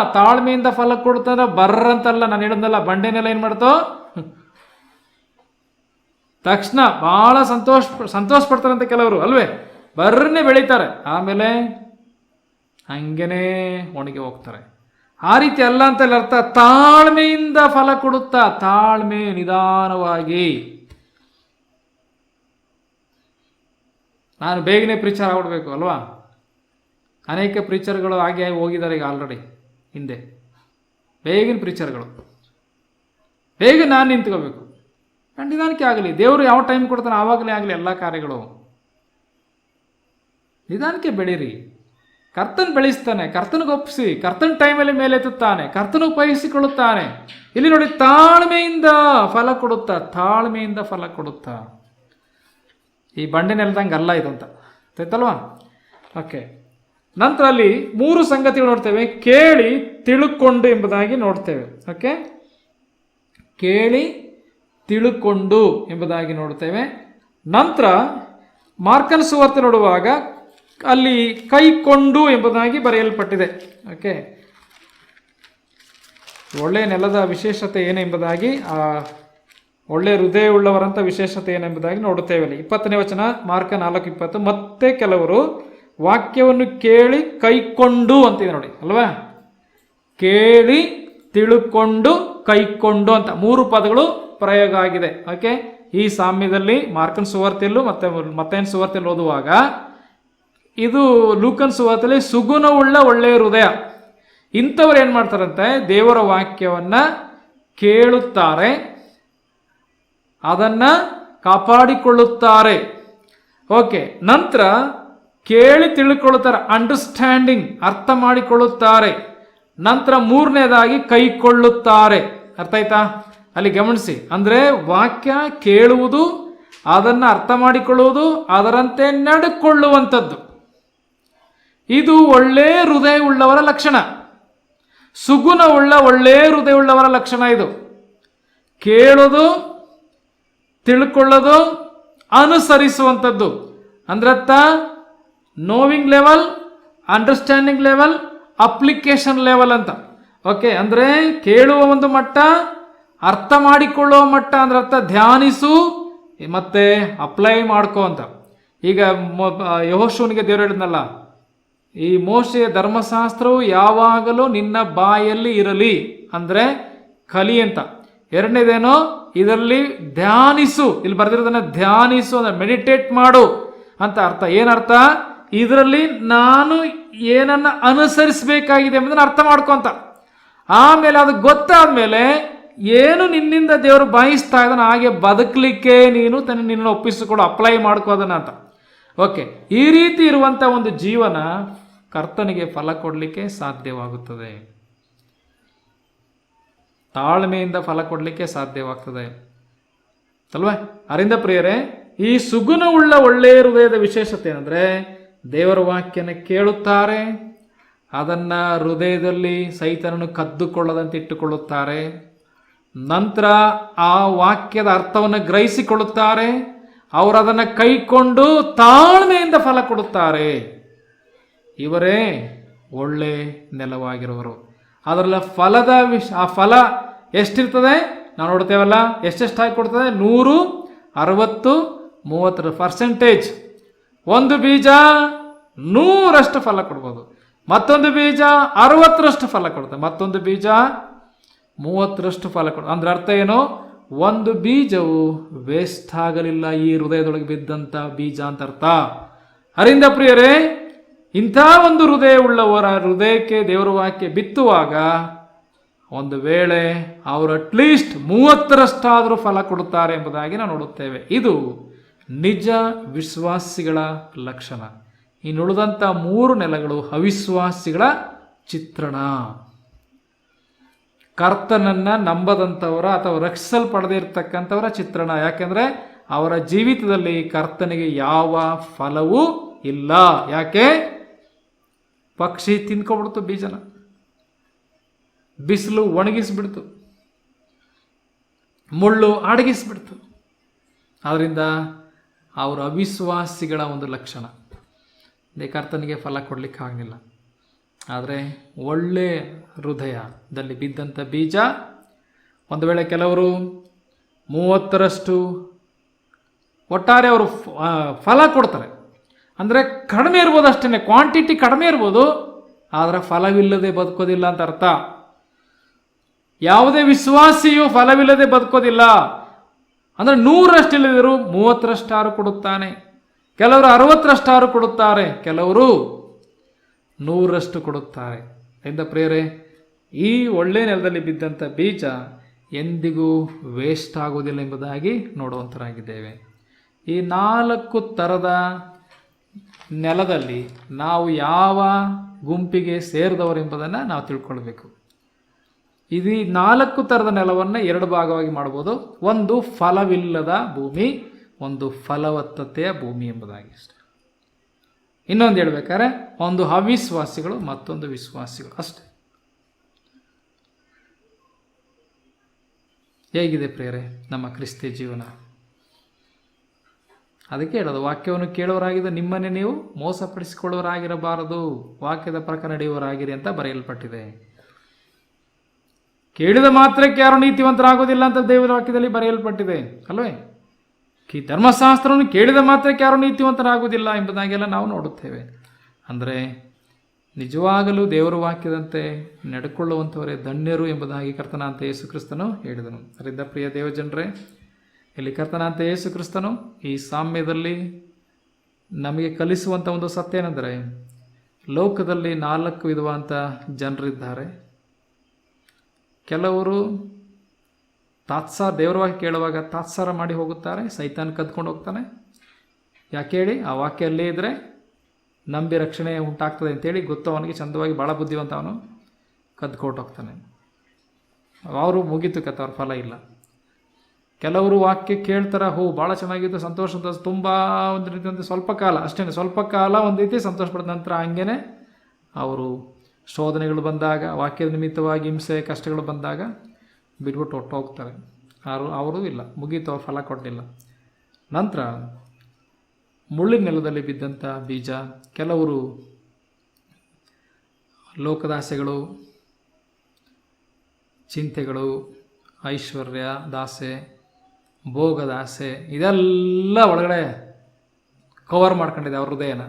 ಅಂದ್ರೆ ಬರ್ರಂತಲ್ಲ, ನಾನು ಹೇಳಿದ್ನಲ್ಲ, ಬಂಡೆನೆಲ್ಲ ಏನು ಮಾಡ್ತೋ ತಕ್ಷಣ ಬಹಳ ಸಂತೋಷ ಪಡ್ತಾರಂತೆ ಕೆಲವರು, ಅಲ್ವೇ? ಬರ್ರನ್ನೇ ಬೆಳೀತಾರೆ, ಆಮೇಲೆ ಹಂಗೇನೆ ಒಣಗಿ ಹೋಗ್ತಾರೆ. ಆ ರೀತಿ ಅಲ್ಲ ಅಂತ ಅರ್ಥ. ತಾಳ್ಮೆಯಿಂದ ಫಲ ಕೊಡುತ್ತಾ, ತಾಳ್ಮೆ, ನಿಧಾನವಾಗಿ. ನಾನು ಬೇಗನೆ ಪ್ರೀಚರ್ ಆಗ್ಬಿಡ್ಬೇಕು ಅಲ್ವಾ? ಅನೇಕ ಪ್ರೀಚರ್ಗಳು ಹಾಗೆ ಹೋಗಿದ್ದಾರೆ ಈಗ ಆಲ್ರೆಡಿ ಹಿಂದೆ. ಬೇಗಿನ ಪ್ರೀಚರ್ಗಳು ಬೇಗ ನಾನು ನಿಂತ್ಕೋಬೇಕು, ನಿಧಾನಕ್ಕೆ ಆಗಲಿ. ದೇವರು ಯಾವ ಟೈಮ್ ಕೊಡ್ತಾನೆ ಆವಾಗಲೇ ಆಗಲಿ ಎಲ್ಲ ಕಾರ್ಯಗಳು. ನಿಧಾನಕ್ಕೆ ಬೆಳೀರಿ. ಕರ್ತನ ಬೆಳೆಸ್ತಾನೆ, ಕರ್ತನಿಗೆ ಒಪ್ಪಿಸಿ, ಕರ್ತನ ಟೈಮಲ್ಲಿ ಮೇಲೆತ್ತುತ್ತಾನೆ, ಕರ್ತನ ಉಪಯೋಗಿಸಿಕೊಳ್ಳುತ್ತಾನೆ. ಇಲ್ಲಿ ನೋಡಿ, ತಾಳ್ಮೆಯಿಂದ ಫಲ ಕೊಡುತ್ತಾ. ಈ ಬಂಡೆ ನೆಲದಂಗೆ ಅಲ್ಲ ಇದು ಅಂತ ಗೊತ್ತಲ್ವಾ? ಓಕೆ, ನಂತರ ಅಲ್ಲಿ 3 ಸಂಗತಿಗಳು ನೋಡ್ತೇವೆ. ಕೇಳಿ ತಿಳುಕೊಂಡು ಎಂಬುದಾಗಿ ನೋಡ್ತೇವೆ. ಓಕೆ, ಕೇಳಿ ತಿಳುಕೊಂಡು ಎಂಬುದಾಗಿ ನೋಡ್ತೇವೆ. ನಂತರ ಮಾರ್ಕನ ಸುವಾರ್ತೆ ನೋಡುವಾಗ ಅಲ್ಲಿ ಕೈಕೊಂಡು ಎಂಬುದಾಗಿ ಬರೆಯಲ್ಪಟ್ಟಿದೆ. ಓಕೆ, ಒಳ್ಳೆಯ ನೆಲದ ವಿಶೇಷತೆ ಏನೆಂಬುದಾಗಿ, ಒಳ್ಳೆಯ ಹೃದಯವುಳ್ಳವರಂಥ ವಿಶೇಷತೆ ಏನೆಂಬುದಾಗಿ ನೋಡುತ್ತೇವೆ. ಅಲ್ಲಿ 20ನೇ ವಚನ ಮಾರ್ಕ 4:20, ಮತ್ತೆ ಕೆಲವರು ವಾಕ್ಯವನ್ನು ಕೇಳಿ ಕೈಕೊಂಡು ಅಂತಿದೆ ನೋಡಿ ಅಲ್ವಾ? ಕೇಳಿ ತಿಳುಕೊಂಡು ಕೈಕೊಂಡು ಅಂತ 3 ಪದಗಳು ಪ್ರಯೋಗ ಆಗಿದೆ. ಓಕೆ, ಈ ಸಾಮ್ಯದಲ್ಲಿ ಮಾರ್ಕನ್ ಸುವಾರ್ತೆಯಲ್ಲೂ ಮತ್ತಾಯನ ಸುವಾರ್ತೆಯಲ್ಲಿ ಓದುವಾಗ, ಇದು ಲೂಕನ್ ಸುವಾರ್ತೆಯಲ್ಲಿ ಸುಗುಣವುಳ್ಳ ಒಳ್ಳೆಯ ಹೃದಯ. ಇಂಥವ್ರು ಏನು ಮಾಡ್ತಾರಂತೆ, ದೇವರ ವಾಕ್ಯವನ್ನು ಕೇಳುತ್ತಾರೆ, ಅದನ್ನು ಕಾಪಾಡಿಕೊಳ್ಳುತ್ತಾರೆ. ಓಕೆ, ನಂತರ ಕೇಳಿ ತಿಳ್ಕೊಳ್ಳುತ್ತಾರೆ, ಅಂಡರ್ಸ್ಟ್ಯಾಂಡಿಂಗ್, ಅರ್ಥ ಮಾಡಿಕೊಳ್ಳುತ್ತಾರೆ. ನಂತರ 3ನೇದಾಗಿ ಕೈಕೊಳ್ಳುತ್ತಾರೆ. ಅರ್ಥ ಆಯ್ತಾ? ಅಲ್ಲಿ ಗಮನಿಸಿ, ಅಂದರೆ ವಾಕ್ಯ ಕೇಳುವುದು, ಅದನ್ನು ಅರ್ಥ ಮಾಡಿಕೊಳ್ಳುವುದು, ಅದರಂತೆ ನಡೆಕೊಳ್ಳುವಂಥದ್ದು. ಇದು ಒಳ್ಳೆ ಹೃದಯ ಉಳ್ಳವರ ಲಕ್ಷಣ, ಸುಗುಣವುಳ್ಳ ಒಳ್ಳೆ ಹೃದಯ ಉಳ್ಳವರ ಲಕ್ಷಣ ಇದು. ಕೇಳೋದು, ತಿಳ್ಕೊಳ್ಳೋದು, ಅನುಸರಿಸುವಂಥದ್ದು. ಅಂದ್ರತ್ತ knowing level, understanding level, application level ಅಂತ. ಓಕೆ, ಅಂದರೆ ಕೇಳುವ ಒಂದು ಮಟ್ಟ, ಅರ್ಥ ಮಾಡಿಕೊಳ್ಳುವ ಮಟ್ಟ, ಅಂದ್ರೆ ಅರ್ಥ ಧ್ಯಾನಿಸು ಮತ್ತೆ ಅಪ್ಲೈ ಮಾಡ್ಕೋ ಅಂತ. ಈಗ ಯೆಹೋಶುವನಿಗೆ ದೇವರು ಹೇಳಿದ್ನಲ್ಲ, ಈ ಮೋಶೆಯ ಧರ್ಮಶಾಸ್ತ್ರವು ಯಾವಾಗಲೂ ನಿನ್ನ ಬಾಯಲ್ಲಿ ಇರಲಿ, ಅಂದರೆ ಕಲಿ ಅಂತ. ಎರಡನೇದೇನೋ ಇದರಲ್ಲಿ ಧ್ಯಾನಿಸು, ಇಲ್ಲಿ ಬರೆದಿರೋದನ್ನ ಧ್ಯಾನಿಸು ಅಂದ್ರೆ ಮೆಡಿಟೇಟ್ ಮಾಡು ಅಂತ ಅರ್ಥ. ಏನರ್ಥ? ಇದರಲ್ಲಿ ನಾನು ಏನನ್ನ ಅನುಸರಿಸಬೇಕಾಗಿದೆ ಎಂಬುದನ್ನು ಅರ್ಥ ಮಾಡ್ಕೊಂತ. ಆಮೇಲೆ ಅದು ಗೊತ್ತಾದ್ಮೇಲೆ ಏನು ನಿನ್ನಿಂದ ದೇವರು ಬಯಸ್ತಾ ಇದ್ದಾನೆ ಹಾಗೆ ಬದುಕಲಿಕ್ಕೆ ನೀನು ನಿನ್ನ ಒಪ್ಪಿಸಿಕೊಂಡು ಅಪ್ಲೈ ಮಾಡ್ಕೋದನ್ನ ಅಂತ. ಓಕೆ, ಈ ರೀತಿ ಇರುವಂಥ ಒಂದು ಜೀವನ ಕರ್ತನಿಗೆ ಫಲ ಕೊಡಲಿಕ್ಕೆ ಸಾಧ್ಯವಾಗುತ್ತದೆ. ತಾಳ್ಮೆಯಿಂದ ಫಲ ಕೊಡಲಿಕ್ಕೆ ಸಾಧ್ಯವಾಗ್ತದೆ ಅಲ್ವಾ? ಅರಿಂದ ಪ್ರಿಯರೇ, ಈ ಸುಗುಣವುಳ್ಳ ಒಳ್ಳೆಯ ಹೃದಯದ ವಿಶೇಷತೆ ಏನಂದರೆ ದೇವರ ವಾಕ್ಯನ ಕೇಳುತ್ತಾರೆ, ಅದನ್ನ ಹೃದಯದಲ್ಲಿ ಸೈತನನ್ನು ಕದ್ದುಕೊಳ್ಳದಂತೆ ಇಟ್ಟುಕೊಳ್ಳುತ್ತಾರೆ. ನಂತರ ಆ ವಾಕ್ಯದ ಅರ್ಥವನ್ನು ಗ್ರಹಿಸಿಕೊಳ್ಳುತ್ತಾರೆ, ಅವರು ಅದನ್ನು ಕೈಕೊಂಡು ತಾಳ್ಮೆಯಿಂದ ಫಲ ಕೊಡುತ್ತಾರೆ. ಇವರೇ ಒಳ್ಳೆ ನೆಲವಾಗಿರುವರು. ಅದರಲ್ಲಿ ಫಲದ ಆ ಫಲ ಎಷ್ಟಿರ್ತದೆ ನಾವು ನೋಡ್ತೇವಲ್ಲ, ಎಷ್ಟೆಷ್ಟಾಗಿ ಕೊಡ್ತದೆ? 100, 60, 30%. ಒಂದು ಬೀಜ 100ರಷ್ಟು ಫಲ ಕೊಡ್ಬೋದು, ಮತ್ತೊಂದು ಬೀಜ 60ರಷ್ಟು ಫಲ ಕೊಡ್ತದೆ, ಮತ್ತೊಂದು ಬೀಜ 30ರಷ್ಟು ಫಲ ಕೊಡ್ತದೆ. ಅಂದ್ರೆ ಅರ್ಥ ಏನು? ಒಂದು ಬೀಜವು ವೇಸ್ಟ್ ಆಗಲಿಲ್ಲ, ಈ ಹೃದಯದೊಳಗೆ ಬಿದ್ದಂಥ ಬೀಜ ಅಂತ ಅರ್ಥ. ಅರಿಂದ ಪ್ರಿಯರೇ, ಇಂಥ ಒಂದು ಹೃದಯ ಉಳ್ಳವರ ಹೃದಯಕ್ಕೆ ದೇವರ ವಾಕ್ಯ ಬಿತ್ತುವಾಗ ಒಂದು ವೇಳೆ ಅವರು ಅಟ್ಲೀಸ್ಟ್ 30ರಷ್ಟಾದರೂ ಫಲ ಕೊಡುತ್ತಾರೆ ಎಂಬುದಾಗಿ ನಾವು ನೋಡುತ್ತೇವೆ. ಇದು ನಿಜ ವಿಶ್ವಾಸಿಗಳ ಲಕ್ಷಣ. ಇನ್ನುಳಿದಂಥ 3 ನೆಲಗಳು ಅವಿಶ್ವಾಸಿಗಳ ಚಿತ್ರಣ. ಕರ್ತನನ್ನು ನಂಬದಂಥವರ ಅಥವಾ ರಕ್ಷಿಸಲ್ಪಡದೇ ಇರತಕ್ಕಂಥವರ ಚಿತ್ರಣ. ಯಾಕೆಂದರೆ ಅವರ ಜೀವಿತದಲ್ಲಿ ಕರ್ತನಿಗೆ ಯಾವ ಫಲವೂ ಇಲ್ಲ. ಯಾಕೆ? ಪಕ್ಷಿ ತಿನ್ಕೊಬಿಡ್ತು ಬೀಜನ, ಬಿಸಿಲು ಒಣಗಿಸ್ಬಿಡ್ತು, ಮುಳ್ಳು ಅಡಗಿಸ್ಬಿಡ್ತು. ಆದ್ದರಿಂದ ಅವರು ಅವಿಶ್ವಾಸಿಗಳ ಒಂದು ಲಕ್ಷಣ. ಕರ್ತನಿಗೆ ಫಲ ಕೊಡಲಿಕ್ಕೆ ಆಗಲಿಲ್ಲ. ಆದರೆ ಒಳ್ಳೆ ಹೃದಯದಲ್ಲಿ ಬಿದ್ದಂಥ ಬೀಜ, ಒಂದು ವೇಳೆ ಕೆಲವರು 30ರಷ್ಟು ಒಟ್ಟಾರೆ ಅವರು ಫಲ ಕೊಡ್ತಾರೆ. ಅಂದರೆ ಕಡಿಮೆ ಇರ್ಬೋದು, ಅಷ್ಟೇ ಕ್ವಾಂಟಿಟಿ ಕಡಿಮೆ ಇರ್ಬೋದು, ಆದರೆ ಫಲವಿಲ್ಲದೆ ಬದುಕೋದಿಲ್ಲ ಅಂತ ಅರ್ಥ. ಯಾವುದೇ ವಿಶ್ವಾಸಿಯು ಫಲವಿಲ್ಲದೆ ಬದುಕೋದಿಲ್ಲ. ಅಂದರೆ 100ರಷ್ಟು ಇಲ್ಲದಿರು 30ರಷ್ಟಾರು ಕೊಡುತ್ತಾನೆ, ಕೆಲವರು 60ರಷ್ಟಾರು ಕೊಡುತ್ತಾರೆ, ಕೆಲವರು 100ರಷ್ಟು ಕೊಡುತ್ತಾರೆ. ಎಂದ ಪ್ರೇರೆ, ಈ ಒಳ್ಳೆಯ ನೆಲದಲ್ಲಿ ಬಿದ್ದಂಥ ಬೀಜ ಎಂದಿಗೂ ವೇಸ್ಟ್ ಆಗುವುದಿಲ್ಲ ಎಂಬುದಾಗಿ ನೋಡುವಂತರಾಗಿದ್ದೇವೆ. ಈ 4 ಥರದ ನೆಲದಲ್ಲಿ ನಾವು ಯಾವ ಗುಂಪಿಗೆ ಸೇರಿದವರು ಎಂಬುದನ್ನು ನಾವು ತಿಳ್ಕೊಳ್ಬೇಕು. ಇದು 4 ಥರದ ನೆಲವನ್ನು 2 ಭಾಗವಾಗಿ ಮಾಡ್ಬೋದು. ಒಂದು ಫಲವಿಲ್ಲದ ಭೂಮಿ, ಒಂದು ಫಲವತ್ತತೆಯ ಭೂಮಿ ಎಂಬುದಾಗಿ ಅಷ್ಟೆ. ಇನ್ನೊಂದು ಹೇಳ್ಬೇಕಾದ್ರೆ ಒಂದು ಅವಿಶ್ವಾಸಿಗಳು, ಮತ್ತೊಂದು ವಿಶ್ವಾಸಿಗಳು ಅಷ್ಟೆ. ಹೇಗಿದೆ ಪ್ರಿಯರೇ ನಮ್ಮ ಕ್ರಿಸ್ತ ಜೀವನ? ಅದಕ್ಕೆ ಹೇಳೋದು, ವಾಕ್ಯವನ್ನು ಕೇಳುವರಾಗಿದ್ದು ನಿಮ್ಮನ್ನೇ ನೀವು ಮೋಸಪಡಿಸಿಕೊಳ್ಳುವರಾಗಿರಬಾರದು, ವಾಕ್ಯದ ಪ್ರಕಾರ ನಡೆಯುವರಾಗಿರಿ ಅಂತ ಬರೆಯಲ್ಪಟ್ಟಿದೆ. ಕೇಳಿದ ಮಾತ್ರಕ್ಕೆ ಯಾರು ನೀತಿವಂತರಾಗೋದಿಲ್ಲ ಅಂತ ದೇವರ ವಾಕ್ಯದಲ್ಲಿ ಬರೆಯಲ್ಪಟ್ಟಿದೆ ಅಲ್ವೇ? ಧರ್ಮಶಾಸ್ತ್ರವನ್ನು ಕೇಳಿದ ಮಾತ್ರಕ್ಕೆ ಯಾರು ನೀತಿವಂತರಾಗುವುದಿಲ್ಲ ಎಂಬುದಾಗೆಲ್ಲ ನಾವು ನೋಡುತ್ತೇವೆ. ಅಂದರೆ ನಿಜವಾಗಲೂ ದೇವರ ವಾಕ್ಯದಂತೆ ನಡೆಕೊಳ್ಳುವಂಥವರೇ ಧನ್ಯರು ಎಂಬುದಾಗಿ ಕರ್ತನಾಂತ ಯೇಸು ಕ್ರಿಸ್ತನು ಹೇಳಿದನು. ಅದರಿಂದ ಪ್ರಿಯ ದೇವಜನರೇ, ಇಲ್ಲಿ ಕರ್ತನಾಂತ ಯೇಸು ಕ್ರಿಸ್ತನು ಈ ಸಾಮ್ಯದಲ್ಲಿ ನಮಗೆ ಕಲಿಸುವಂಥ ಒಂದು ಸತ್ಯ ಏನೆಂದರೆ, ಲೋಕದಲ್ಲಿ 4 ವಿಧವಾದಂಥ ಜನರಿದ್ದಾರೆ. ಕೆಲವರು ದೇವರ ವಾಕ್ಯ ಕೇಳುವಾಗ ತಾತ್ಸಾರ ಮಾಡಿ ಹೋಗುತ್ತಾರೆ, ಸೈತಾನ್ ಕದ್ಕೊಂಡು ಹೋಗ್ತಾನೆ. ಯಾಕೆ ಹೇಳಿ? ಆ ವಾಕ್ಯ ಅಲ್ಲೇ ಇದ್ದರೆ ನಂಬಿ ರಕ್ಷಣೆ ಉಂಟಾಗ್ತದೆ ಅಂತೇಳಿ ಗೊತ್ತು ಅವನಿಗೆ, ಚಂದವಾಗಿ ಭಾಳ ಬುದ್ಧಿವಂತ, ಅವನು ಕದ್ಕೊಟ್ಟು ಹೋಗ್ತಾನೆ. ಅವರು ಮುಗೀತು ಕತೆ, ಅವ್ರ ಫಲ ಇಲ್ಲ. ಕೆಲವರು ವಾಕ್ಯ ಕೇಳ್ತಾರೆ, ಭಾಳ ಚೆನ್ನಾಗಿತ್ತು, ಸಂತೋಷ, ತುಂಬ ಒಂದು ರೀತಿಯಂತೆ ಸ್ವಲ್ಪ ಕಾಲ ಅಷ್ಟೇ, ಸ್ವಲ್ಪ ಕಾಲ ಒಂದು ರೀತಿ ಸಂತೋಷ ಪಡೆದ ನಂತರ ಹಂಗೇ ಅವರು ಶೋಧನೆಗಳು ಬಂದಾಗ, ವಾಕ್ಯದ ನಿಮಿತ್ತವಾಗಿ ಹಿಂಸೆ ಕಷ್ಟಗಳು ಬಂದಾಗ ಬಿಟ್ಬಿಟ್ಟು ಹೋಗ್ತಾರೆ. ಅವರು ಇಲ್ಲ, ಮುಗೀತು, ಅವ್ರು ಫಲ ಕೊಡಲಿಲ್ಲ. ನಂತರ ಮುಳ್ಳಿನ ನೆಲದಲ್ಲಿ ಬಿದ್ದಂಥ ಬೀಜ, ಕೆಲವರು ಲೋಕದಾಸೆಗಳು, ಚಿಂತೆಗಳು, ಐಶ್ವರ್ಯ ದಾಸೆ, ಭೋಗದಾಸೆ ಇದೆಲ್ಲ ಒಳಗಡೆ ಕವರ್ ಮಾಡ್ಕೊಂಡಿದೆ ಅವ್ರ ಹೃದಯನ.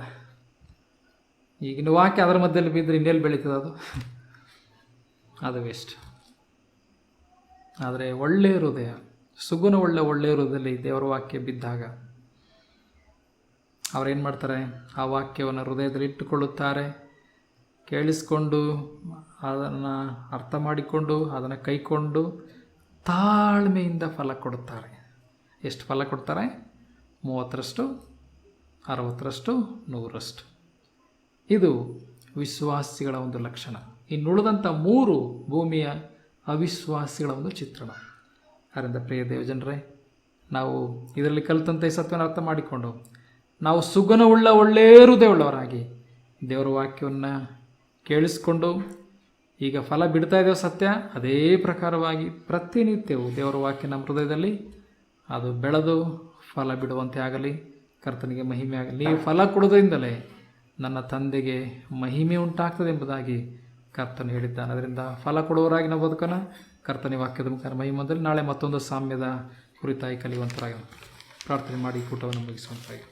ಈಗಿನ ವಾಕ್ಯ ಅದರ ಮಧ್ಯದಲ್ಲಿ ಬಿದ್ದರೆ ಇನ್ನೆಲ್ಲಿ ಬೆಳೀತದೆ ಅದು? ಅದು ವೇಸ್ಟ್. ಆದರೆ ಒಳ್ಳೆಯ ಹೃದಯ, ಸುಗುಣ ಒಳ್ಳೆಯ ಹೃದಯದಲ್ಲಿ ದೇವರ ವಾಕ್ಯ ಬಿದ್ದಾಗ ಅವರೇನು ಮಾಡ್ತಾರೆ? ಆ ವಾಕ್ಯವನ್ನು ಹೃದಯದಲ್ಲಿ ಇಟ್ಟುಕೊಳ್ಳುತ್ತಾರೆ, ಕೇಳಿಸ್ಕೊಂಡು ಅದನ್ನು ಅರ್ಥ ಮಾಡಿಕೊಂಡು ಅದನ್ನು ಕೈಕೊಂಡು ತಾಳ್ಮೆಯಿಂದ ಫಲ ಕೊಡುತ್ತಾರೆ. ಎಷ್ಟು ಫಲ ಕೊಡ್ತಾರೆ? 30ರಷ್ಟು, 60ರಷ್ಟು, 100ರಷ್ಟು. ಇದು ವಿಶ್ವಾಸಿಗಳ ಒಂದು ಲಕ್ಷಣ. ಇನ್ನುಳಿದಂಥ 3 ಭೂಮಿಯ ಅವಿಶ್ವಾಸಿಗಳ ಒಂದು ಚಿತ್ರಣ. ಆದ್ದರಿಂದ ಪ್ರಿಯ ದೇವಜನರೇ, ನಾವು ಇದರಲ್ಲಿ ಕಲಿತಂಥ ಈ ಸತ್ಯವನ್ನು ಅರ್ಥ ಮಾಡಿಕೊಂಡು ನಾವು ಸುಗುಣವುಳ್ಳ ಒಳ್ಳೆಯ ಹೃದಯವುಳ್ಳವರಾಗಿ ದೇವರ ವಾಕ್ಯವನ್ನು ಕೇಳಿಸ್ಕೊಂಡು ಈಗ ಫಲ ಬಿಡ್ತಾ ಇದ್ದೇವೆ ಸತ್ಯ, ಅದೇ ಪ್ರಕಾರವಾಗಿ ಪ್ರತಿನಿತ್ಯವೂ ದೇವರ ವಾಕ್ಯ ನಮ್ಮ ಹೃದಯದಲ್ಲಿ ಅದು ಬೆಳೆದು ಫಲ ಬಿಡುವಂತೆ ಆಗಲಿ. ಕರ್ತನಿಗೆ ಮಹಿಮೆ ಆಗಲಿ. ನೀವು ಫಲ ಕೊಡೋದ್ರಿಂದಲೇ ನನ್ನ ತಂದೆಗೆ ಮಹಿಮೆ ಉಂಟಾಗ್ತದೆ ಎಂಬುದಾಗಿ ಕರ್ತನು ಹೇಳಿದ್ದಾನೆ. ಅದರಿಂದ ಫಲ ಕೊಡುವವರಾಗಿ ನಾವು ಬದುಕೋಣ. ಕರ್ತನ ವಾಕ್ಯದ ಮುಖಾಂತರ ಮಹಿಮೆಯಲ್ಲಿ ನಾಳೆ ಮತ್ತೊಂದು ಸಾಮ್ಯದ ಕುರಿತಾಗಿ ಕಲಿಯುವಂತರಾಗಿ ಪ್ರಾರ್ಥನೆ ಮಾಡಿ ಕೂಟವನ್ನು ಮುಗಿಸುವಂತಾಗಿ.